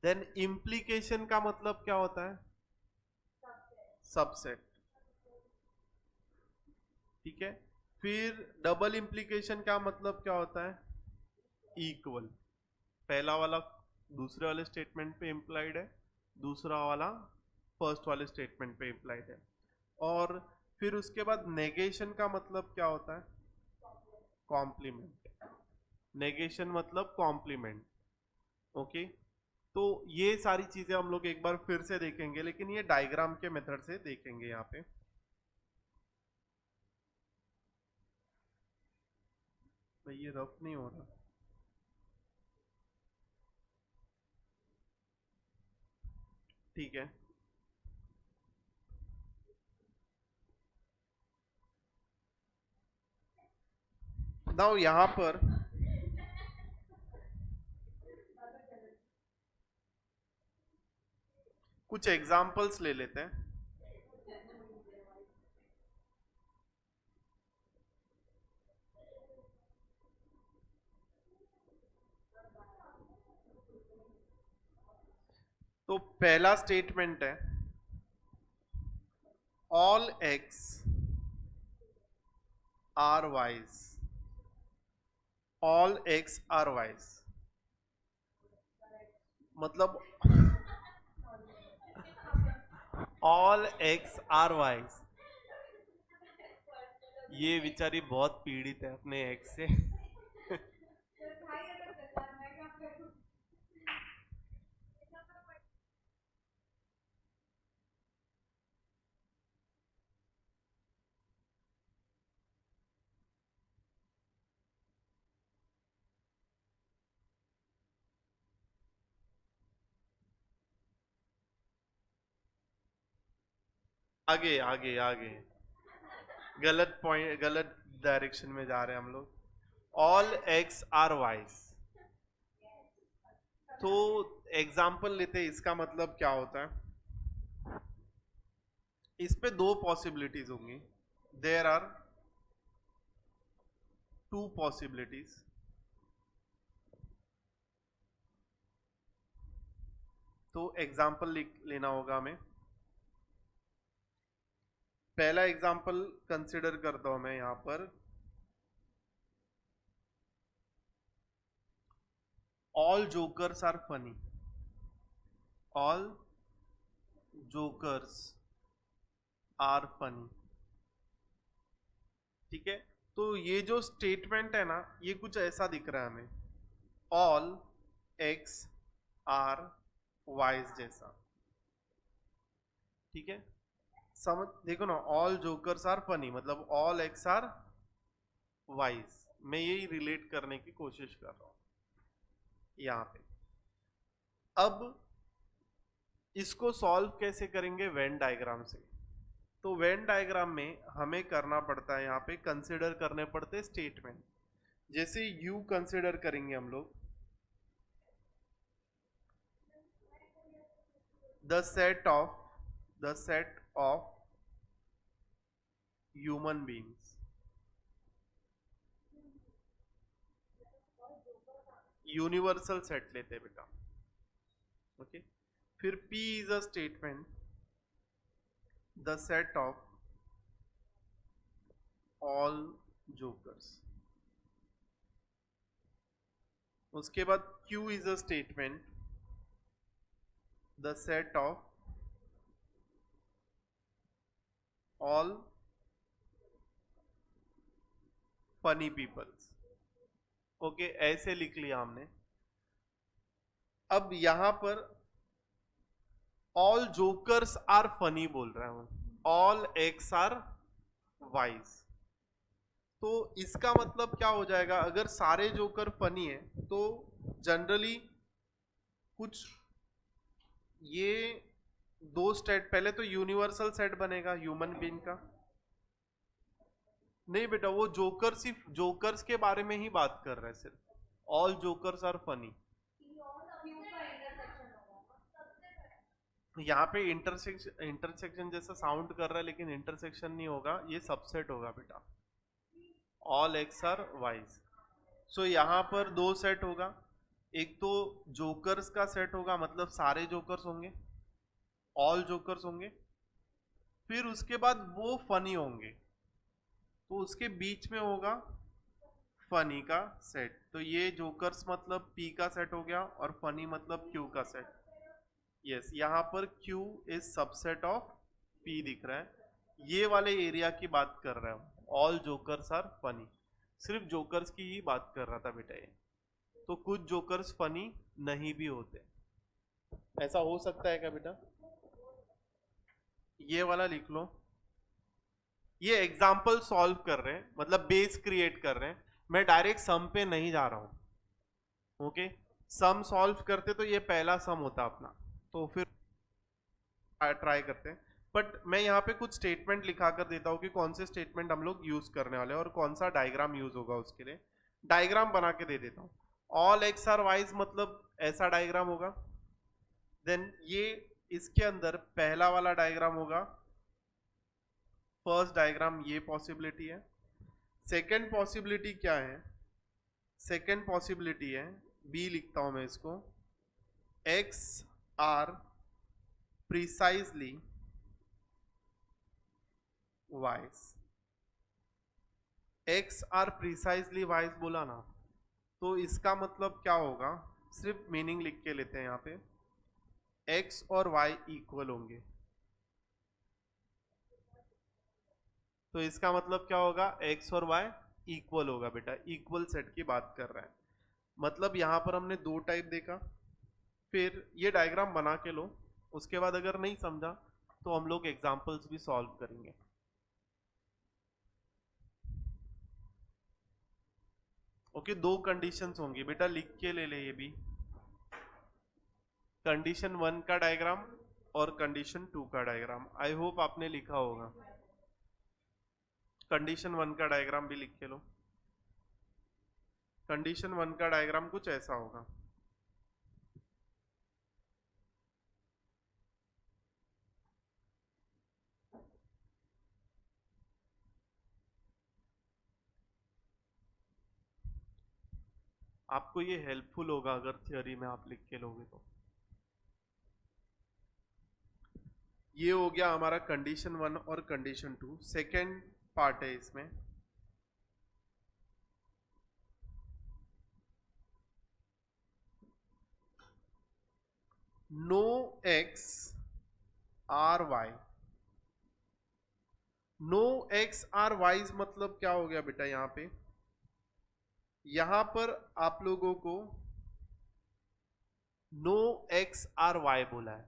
देन इम्प्लीकेशन का मतलब क्या होता है, सबसेट, ठीक है। फिर डबल इम्प्लीकेशन का मतलब क्या होता है, इक्वल। पहला वाला दूसरे वाले स्टेटमेंट पे इम्प्लाइड है, दूसरा वाला फर्स्ट वाले स्टेटमेंट पे इम्प्लाइड है। और फिर उसके बाद नेगेशन का मतलब क्या होता है, कॉम्प्लीमेंट। नेगेशन मतलब कॉम्प्लीमेंट, ओके। तो ये सारी चीजें हम लोग एक बार फिर से देखेंगे, लेकिन ये डायग्राम के मेथड से देखेंगे यहाँ पे। भाई ये रफ नहीं हो रहा, ठीक है। नाउ यहां पर कुछ एग्जाम्पल्स ले लेते हैं। तो पहला स्टेटमेंट है, all X are Ys, all X are wise मतलब ऑल एक्स आर वाइज। ये बेचारी बहुत पीड़ित है अपने एक्स से। आगे आगे आगे, गलत पॉइंट, गलत डायरेक्शन में जा रहे हैं हम लोग। ऑल एक्स आर वाइज, तो एग्जाम्पल लेते हैं, इसका मतलब क्या होता है। इस पे दो पॉसिबिलिटीज होंगी, देयर आर टू पॉसिबिलिटीज। तो एग्जाम्पल लेना होगा हमें। पहला एग्जाम्पल कंसिडर करता हूं मैं यहां पर, all jokers are funny, all jokers are funny, ठीक है। तो ये जो स्टेटमेंट है ना, ये कुछ ऐसा दिख रहा है हमें, ऑल एक्स आर वाइज जैसा, ठीक है। समझ, देखो ना, ऑल जोकर्स आर फनी मतलब ऑल एक्स आर वाइज, मैं यही रिलेट करने की कोशिश कर रहा हूं यहां पे। अब इसको सॉल्व कैसे करेंगे, वेन डायग्राम से। तो वेन डायग्राम में हमें करना पड़ता है, यहाँ पे कंसिडर करने पड़ते स्टेटमेंट। जैसे यू कंसिडर करेंगे हम लोग, the set of human beings, universal set लेते बेटा, ओके। फिर P is a statement, the set of all jokers. उसके बाद Q is a statement, the set of all funny peoples, okay. ऐसे लिख लिया हमने। अब यहां पर ऑल जोकर्स आर फनी बोल रहा हूं, ऑल एक्स आर वाइज। तो इसका मतलब क्या हो जाएगा, अगर सारे जोकर फनी है तो जनरली कुछ ये दो स्टेट, पहले तो यूनिवर्सल सेट बनेगा ह्यूमन बीइंग का। नहीं बेटा, वो जोकर सिर्फ जोकर्स के बारे में ही बात कर रहे हैं, सिर्फ ऑल जोकर्स आर फनी। यहाँ पे इंटरसेक्शन जैसा साउंड कर रहा है, लेकिन इंटरसेक्शन नहीं होगा, ये सबसेट होगा बेटा, ऑल एक्स आर वाइज। सो यहाँ पर दो सेट होगा, एक तो जोकर्स का सेट होगा, मतलब सारे जोकर्स होंगे, ऑल जोकर्स होंगे, फिर उसके बाद वो फनी होंगे, तो उसके बीच में होगा फनी का सेट। तो ये जोकर्स मतलब पी का सेट हो गया और फनी मतलब क्यू का सेट। यस, यहाँ पर Q is subset of P दिख रहा है, ये वाले एरिया की बात कर रहा हूँ, ऑल जोकर्स आर फनी, सिर्फ जोकर्स की ही बात कर रहा था बेटा ये। तो कुछ जोकर्स फनी नहीं भी होते, ऐसा हो सकता है क्या बेटा? ये वाला लिख लो, ये एग्जाम्पल सॉल्व कर रहे हैं, मतलब बेस क्रिएट कर रहे हैं, मैं डायरेक्ट सम पे नहीं जा रहा हूं। ओके, सम सॉल्व करते तो ये पहला सम होता अपना, तो फिर ट्राई करते हैं। बट मैं यहाँ पे कुछ स्टेटमेंट लिखा कर देता हूँ कि कौन से स्टेटमेंट हम लोग यूज करने वाले हैं और कौन सा डायग्राम यूज होगा, उसके लिए डायग्राम बना के दे देता हूँ। ऑल एक्स आर वाइज मतलब ऐसा डायग्राम होगा, देन ये इसके अंदर पहला वाला डायग्राम होगा, फर्स्ट डायग्राम, ये पॉसिबिलिटी है। सेकेंड पॉसिबिलिटी क्या है? सेकेंड पॉसिबिलिटी है, बी लिखता हूं मैं इसको, X are precisely Ys. X are precisely Ys बोला ना, तो इसका मतलब क्या होगा, सिर्फ मीनिंग लिख के लेते हैं यहाँ पे, एक्स और वाई इक्वल होंगे, तो इसका मतलब क्या होगा, एक्स और वाई इक्वल होगा बेटा, इक्वल सेट की बात कर रहा है। मतलब यहां पर हमने दो टाइप देखा, फिर ये डायग्राम बना के लो, उसके बाद अगर नहीं समझा तो हम लोग एग्जांपल्स भी सॉल्व करेंगे। ओके, दो कंडीशंस होंगी बेटा, लिख के ले ले ये भी, कंडीशन 1 का डायग्राम और कंडीशन 2 का डायग्राम। आई होप आपने लिखा होगा, कंडीशन 1 का डायग्राम भी लिख के लो। कंडीशन 1 का डायग्राम कुछ ऐसा होगा, आपको ये हेल्पफुल होगा अगर थ्योरी में आप लिख के लोगे तो। ये हो गया हमारा कंडीशन 1 और कंडीशन 2। सेकेंड पार्ट है इसमें, no X are Y. No X are wise मतलब क्या हो गया बेटा, यहां पे यहां पर आप लोगों को नो एक्स आर वाई बोला है,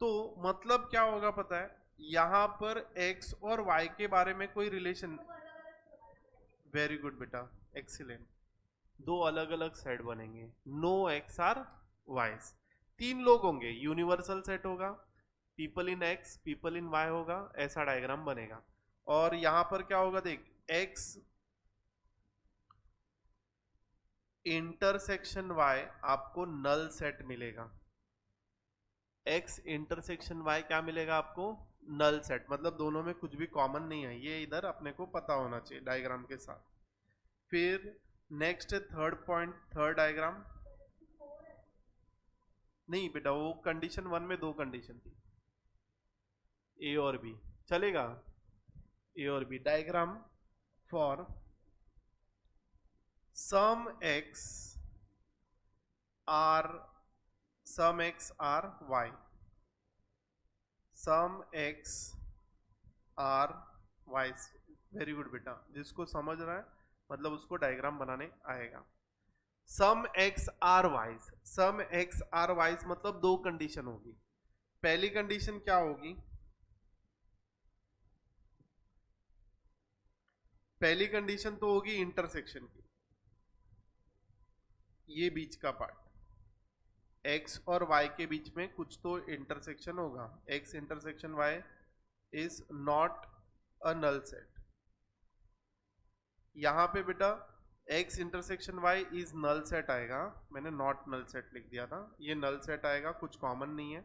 तो मतलब क्या होगा पता है, यहां पर एक्स और वाई के बारे में कोई रिलेशन। वेरी गुड बेटा, एक्सीलेंट। दो अलग अलग सेट बनेंगे, नो एक्स आर वाइज, तीन लोग होंगे, यूनिवर्सल सेट होगा, people in X people in Y होगा, ऐसा डायग्राम बनेगा। और यहां पर क्या होगा देख, एक्स इंटरसेक्शन वाई आपको नल सेट मिलेगा, एक्स इंटरसेक्शन वाई क्या मिलेगा आपको, नल सेट, मतलब दोनों में कुछ भी कॉमन नहीं है, ये इधर अपने को पता होना चाहिए डायग्राम के साथ। फिर next third point, third diagram, नहीं बेटा वो कंडीशन 1 में दो कंडीशन थी, ए और बी चलेगा, ए और B diagram for some X are, some X are Y, some X are Y. Very good बेटा, जिसको समझ रहा है मतलब उसको डायग्राम बनाने आएगा। Some X are Y, some X are wise मतलब दो कंडीशन होगी। पहली कंडीशन क्या होगी, पहली कंडीशन तो होगी इंटरसेक्शन की, ये बीच का पार्ट x और y के बीच में कुछ तो इंटरसेक्शन होगा, x intersection y is not a null set. यहां पे बेटा x intersection y is null set आएगा, मैंने नॉट नल सेट लिख दिया था, ये नल सेट आएगा, कुछ कॉमन नहीं है।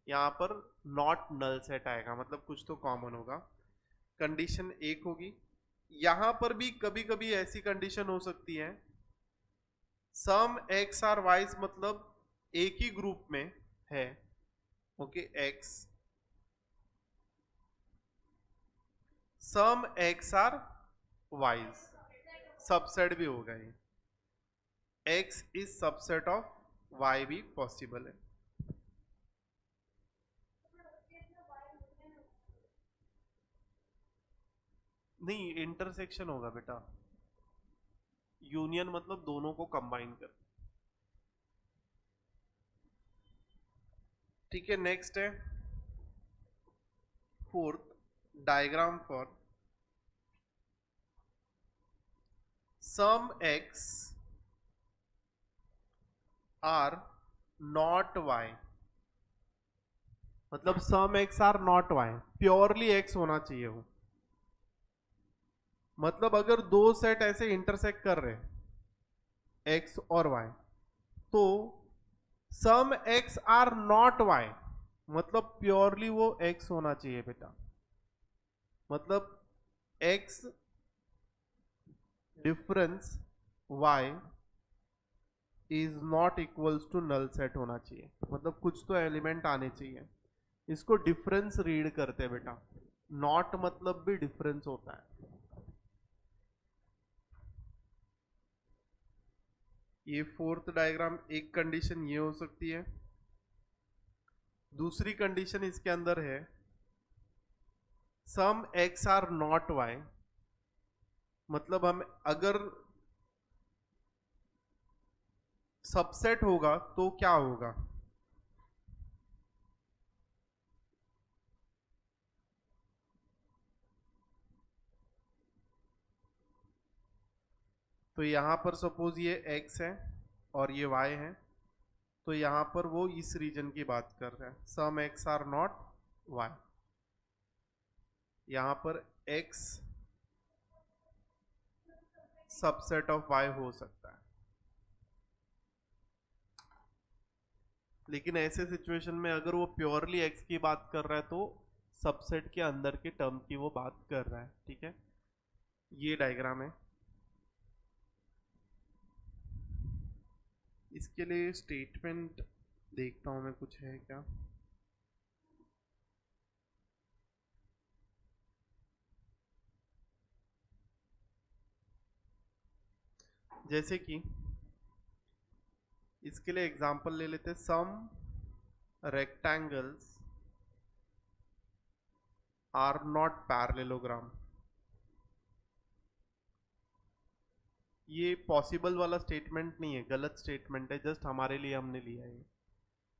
यहाँ पर नॉट नल सेट आएगा मतलब कुछ तो कॉमन होगा, कंडीशन एक होगी। यहां पर भी कभी कभी ऐसी कंडीशन हो सकती है, सम एक्स आर वाइज मतलब एक ही ग्रुप में है, okay, X some X are Ys subset भी होगा, ये X is subset of Y भी पॉसिबल है। नहीं, इंटरसेक्शन होगा बेटा, यूनियन मतलब दोनों को कंबाइन कर। ठीक है, नेक्स्ट है fourth, diagram for some X are not Y, मतलब some X are not Y, purely X होना चाहिए वो। मतलब अगर दो सेट ऐसे इंटरसेक्ट कर रहे हैं एक्स और वाई, तो some X are not Y मतलब प्योरली वो एक्स होना चाहिए बेटा। मतलब X difference Y is not equals to null set होना चाहिए, मतलब कुछ तो एलिमेंट आने चाहिए। इसको डिफरेंस रीड करते हैं बेटा, नॉट मतलब भी डिफरेंस होता है। ये फोर्थ डायग्राम, एक कंडीशन ये हो सकती है। दूसरी कंडीशन इसके अंदर है सम एक्स आर नॉट वाई, मतलब हम अगर सबसेट होगा तो क्या होगा, तो यहां पर सपोज ये x है और ये y है, तो यहां पर वो इस रीजन की बात कर रहे हैं, सम एक्स आर नॉट y, यहां पर x सबसेट ऑफ y हो सकता है। लेकिन ऐसे सिचुएशन में अगर वो प्योरली x की बात कर रहा है तो सबसेट के अंदर के टर्म की वो बात कर रहा है। ठीक है, ये डायग्राम है। इसके लिए स्टेटमेंट देखता हूं मैं, कुछ है क्या। जैसे कि इसके लिए एग्जांपल ले लेते हैं, सम रेक्टेंगल्स आर नॉट पैरेललोग्राम। ये पॉसिबल वाला स्टेटमेंट नहीं है, गलत स्टेटमेंट है, जस्ट हमारे लिए हमने लिया है।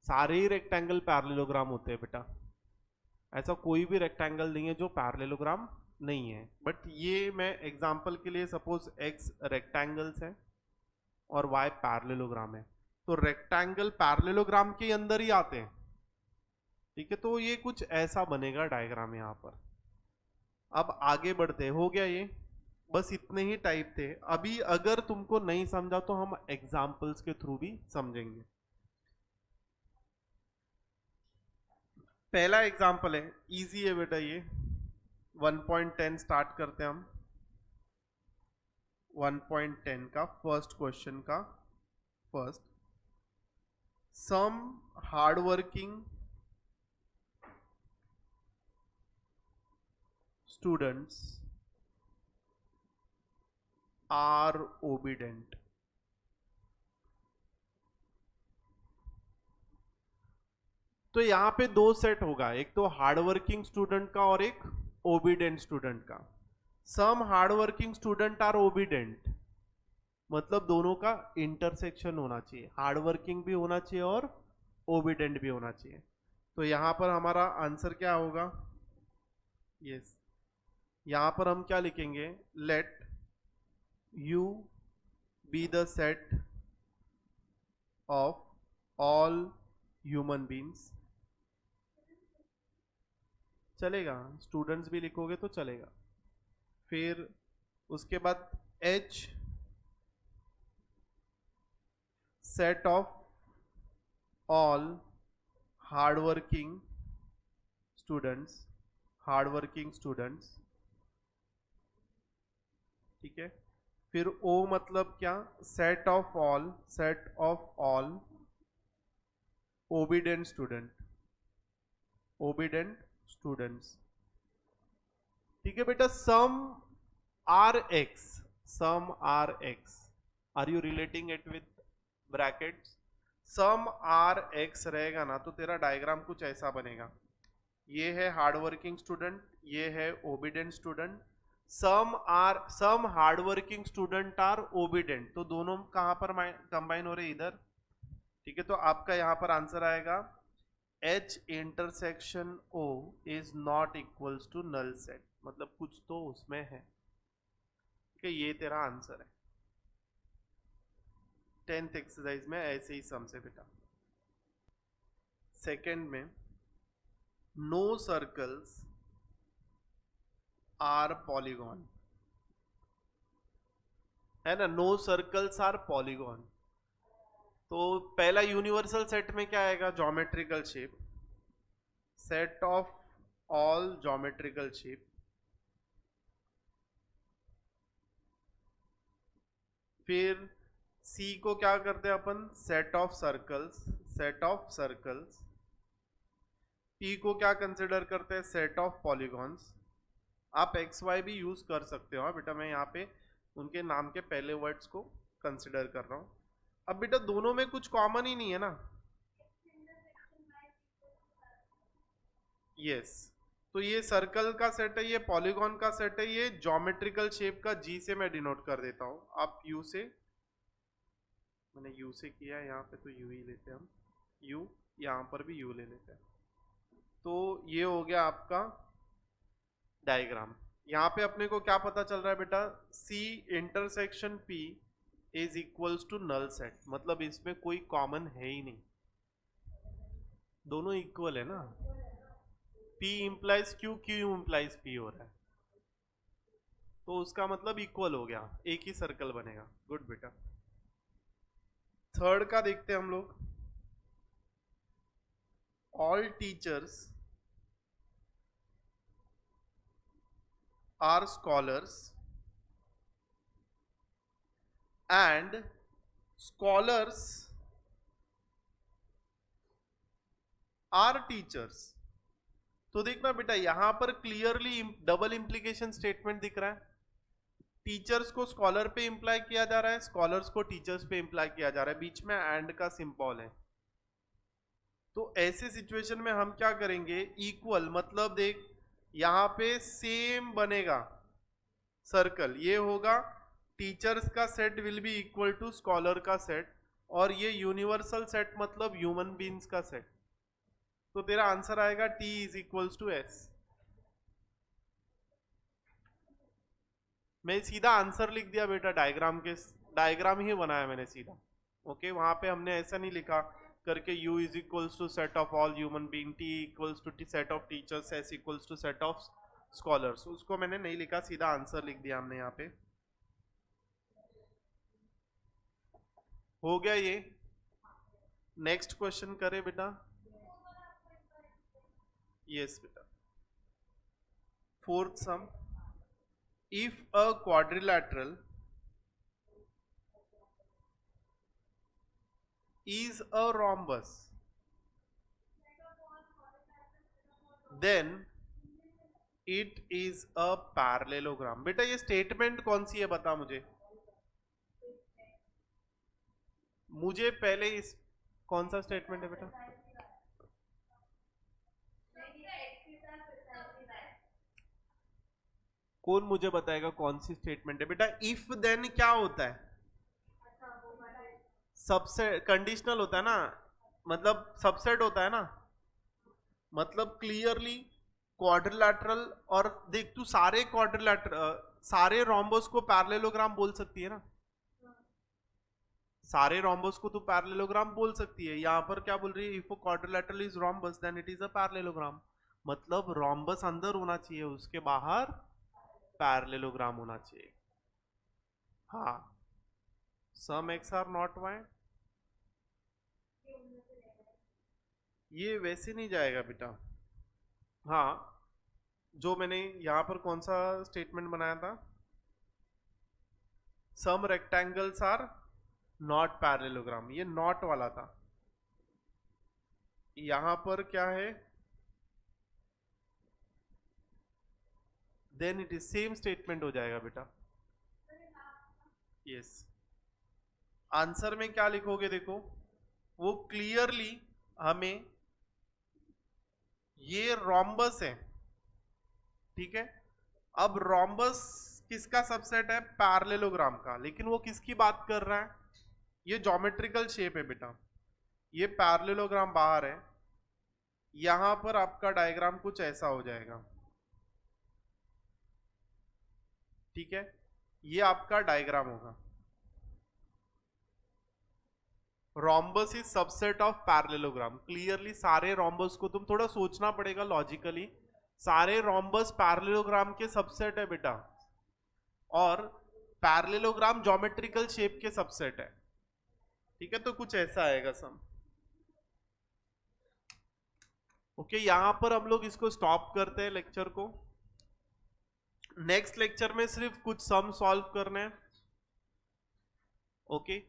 सारे ही रेक्टेंगल पैरेललोग्राम होते हैं बेटा, ऐसा कोई भी रेक्टेंगल नहीं है जो पैरेललोग्राम नहीं है। बट ये मैं एग्जांपल के लिए, सपोज x रेक्टेंगल्स है और y पैरेललोग्राम है, तो रेक्टेंगल पैरेललोग्राम के अंदर ही आते हैं। ठीक है, तो ये कुछ ऐसा बनेगा डायग्राम यहाँ पर। अब आगे बढ़ते, हो गया ये, बस इतने ही टाइप थे। अभी अगर तुमको नहीं समझा तो हम एग्जाम्पल्स के थ्रू भी समझेंगे। पहला एग्जाम्पल है, इजी है बेटा ये, 1.10 स्टार्ट करते हैं हम। 1.10 का फर्स्ट क्वेश्चन का first, some hardworking students are obedient. तो यहां पे दो सेट होगा, एक तो हार्डवर्किंग स्टूडेंट का और एक ओबीडेंट स्टूडेंट का। सम हार्डवर्किंग स्टूडेंट आर ओबीडेंट, मतलब दोनों का इंटरसेक्शन होना चाहिए, हार्ड वर्किंग भी होना चाहिए और ओबिडेंट भी होना चाहिए। तो यहां पर हमारा आंसर क्या होगा? यस, यहां पर हम क्या लिखेंगे? Let U be the set of all human beings. चलेगा, स्टूडेंट्स भी लिखोगे तो चलेगा। फिर उसके बाद H set of all hardworking students, hardworking students, ठीक है। फिर ओ मतलब क्या? Set of all, set of all obedient student, obedient students, ठीक है बेटा। Some are X, some are X, are you relating it with brackets? Some are X रहेगा ना तो तेरा डायग्राम कुछ ऐसा बनेगा। ये है हार्डवर्किंग स्टूडेंट, ये है obedient student. Some hardworking student are obedient, तो दोनों कहां पर कंबाइन हो रहे? इधर, ठीक है। तो आपका यहां पर आंसर आएगा H intersection O is not equals to null set, मतलब कुछ तो उसमें है, ठीक है। ये तेरा आंसर है 10th एक्सरसाइज में, ऐसे ही सम से बेटा। सेकंड में नो सर्कल्स आर पॉलीगॉन, है ना, नो सर्कल्स आर पॉलीगॉन। तो पहला यूनिवर्सल सेट में क्या आएगा? Geometrical shape, set of all geometrical shape. फिर सी को क्या करते हैं अपन? Set of circles, set of circles. P को क्या कंसिडर करते हैं? Set of polygons. आप एक्स वाई भी यूज कर सकते हो बेटा, मैं यहाँ पे उनके नाम के पहले वर्ड्स को कंसिडर कर रहा हूं। अब बेटा दोनों में कुछ कॉमन ही नहीं है ना? यस, तो ये सर्कल का सेट है, ये पॉलीगॉन का सेट है, ये ज्योमेट्रिकल शेप का जी से मैं डिनोट कर देता हूं। आप यू से, मैंने यू से किया है यहाँ पे, तो यू ही लेते हैं हम, यू, यहाँ पर भी यू ले लेते हैं। तो ये हो गया आपका डायग्राम। यहाँ पे अपने को क्या पता चल रहा है बेटा? C intersection P is equals to null set, मतलब इसमें कोई कॉमन है ही नहीं, दोनों इक्वल है ना। P implies Q, Q implies P हो रहा है, तो उसका मतलब इक्वल हो गया, एक ही सर्कल बनेगा। गुड बेटा। थर्ड का देखते हैं हम लोग। All teachers are scholars and scholars are teachers. तो देखना बेटा यहां पर क्लियरली डबल इंप्लीकेशन स्टेटमेंट दिख रहा है। टीचर्स को स्कॉलर पे इंप्लाई किया जा रहा है, स्कॉलर्स को टीचर्स पे इंप्लाई किया जा रहा है, बीच में एंड का सिंबल है। तो ऐसे सिचुएशन में हम क्या करेंगे? इक्वल, मतलब देख यहां पे सेम बनेगा सर्कल, ये होगा टीचर्स का set will be equal to scholar का सेट, और ये यूनिवर्सल सेट मतलब ह्यूमन बींग्स का सेट। तो तेरा आंसर आएगा T is equals to S। मैं सीधा आंसर लिख दिया बेटा, डायग्राम के डायग्राम ही बनाया मैंने सीधा। ओके, वहां पे हमने ऐसा नहीं लिखा करके U is equals to set of all human being, T equals to set of teachers, S equals to set of scholars, उसको मैंने नहीं लिखा, सीधा आंसर लिख दिया हमने यहाँ पे। हो गया ये। नेक्स्ट क्वेश्चन करे बेटा। यस बेटा। Fourth some, if a quadrilateral is a rhombus then it is a parallelogram। बेटा ये स्टेटमेंट कौन सी है बता मुझे पहले इस कौन सा स्टेटमेंट है बेटा? कौन मुझे बताएगा कौन सी स्टेटमेंट है बेटा? इफ देन क्या होता है? सबसेट कंडीशनल होता है ना, मतलब सबसेट होता है ना, मतलब क्लियरली क्वाड्रिलैटरल, और देख तू सारे रोम्बस को पैरेललोग्राम बोल सकती है ना, सारे रोम्बस को तू पैरेललोग्राम बोल सकती है। यहां पर क्या बोल रही है, if a quadrilateral is rhombus then it is a parallelogram, मतलब रोम्बस अंदर होना चाहिए, उसके बाहर पैरेललोग्राम होना चाहिए। हाँ, some X are not Y, ये वैसे नहीं जाएगा बेटा। हाँ, जो मैंने यहां पर कौन सा स्टेटमेंट बनाया था, some rectangles are not parallelogram, ये नॉट वाला था। यहां पर क्या है, then it is same statement हो जाएगा बेटा। यस, आंसर में क्या लिखोगे देखो, वो क्लियरली हमें ये रोम्बस है, ठीक है। अब रोम्बस किसका सबसेट है, पैरेललोग्राम का, लेकिन वो किसकी बात कर रहा है, ये ज्योमेट्रिकल शेप है बेटा, ये पैरेललोग्राम बाहर है। यहां पर आपका डायग्राम कुछ ऐसा हो जाएगा, ठीक है, ये आपका डायग्राम होगा। Rhombus is subset of parallelogram, clearly सारे रोम्बस को तुम थोड़ा सोचना पड़ेगा लॉजिकली, सारे रोम्बस पैरेललोग्राम के सबसेट है बेटा, और पैरेललोग्राम ज्योमेट्रिकल शेप के सबसेट है, ठीक है। तो कुछ ऐसा आएगा सम। ओके, यहां पर हम लोग इसको स्टॉप करते हैं लेक्चर को। नेक्स्ट लेक्चर में सिर्फ कुछ सम सॉल्व करने हैं, ओके।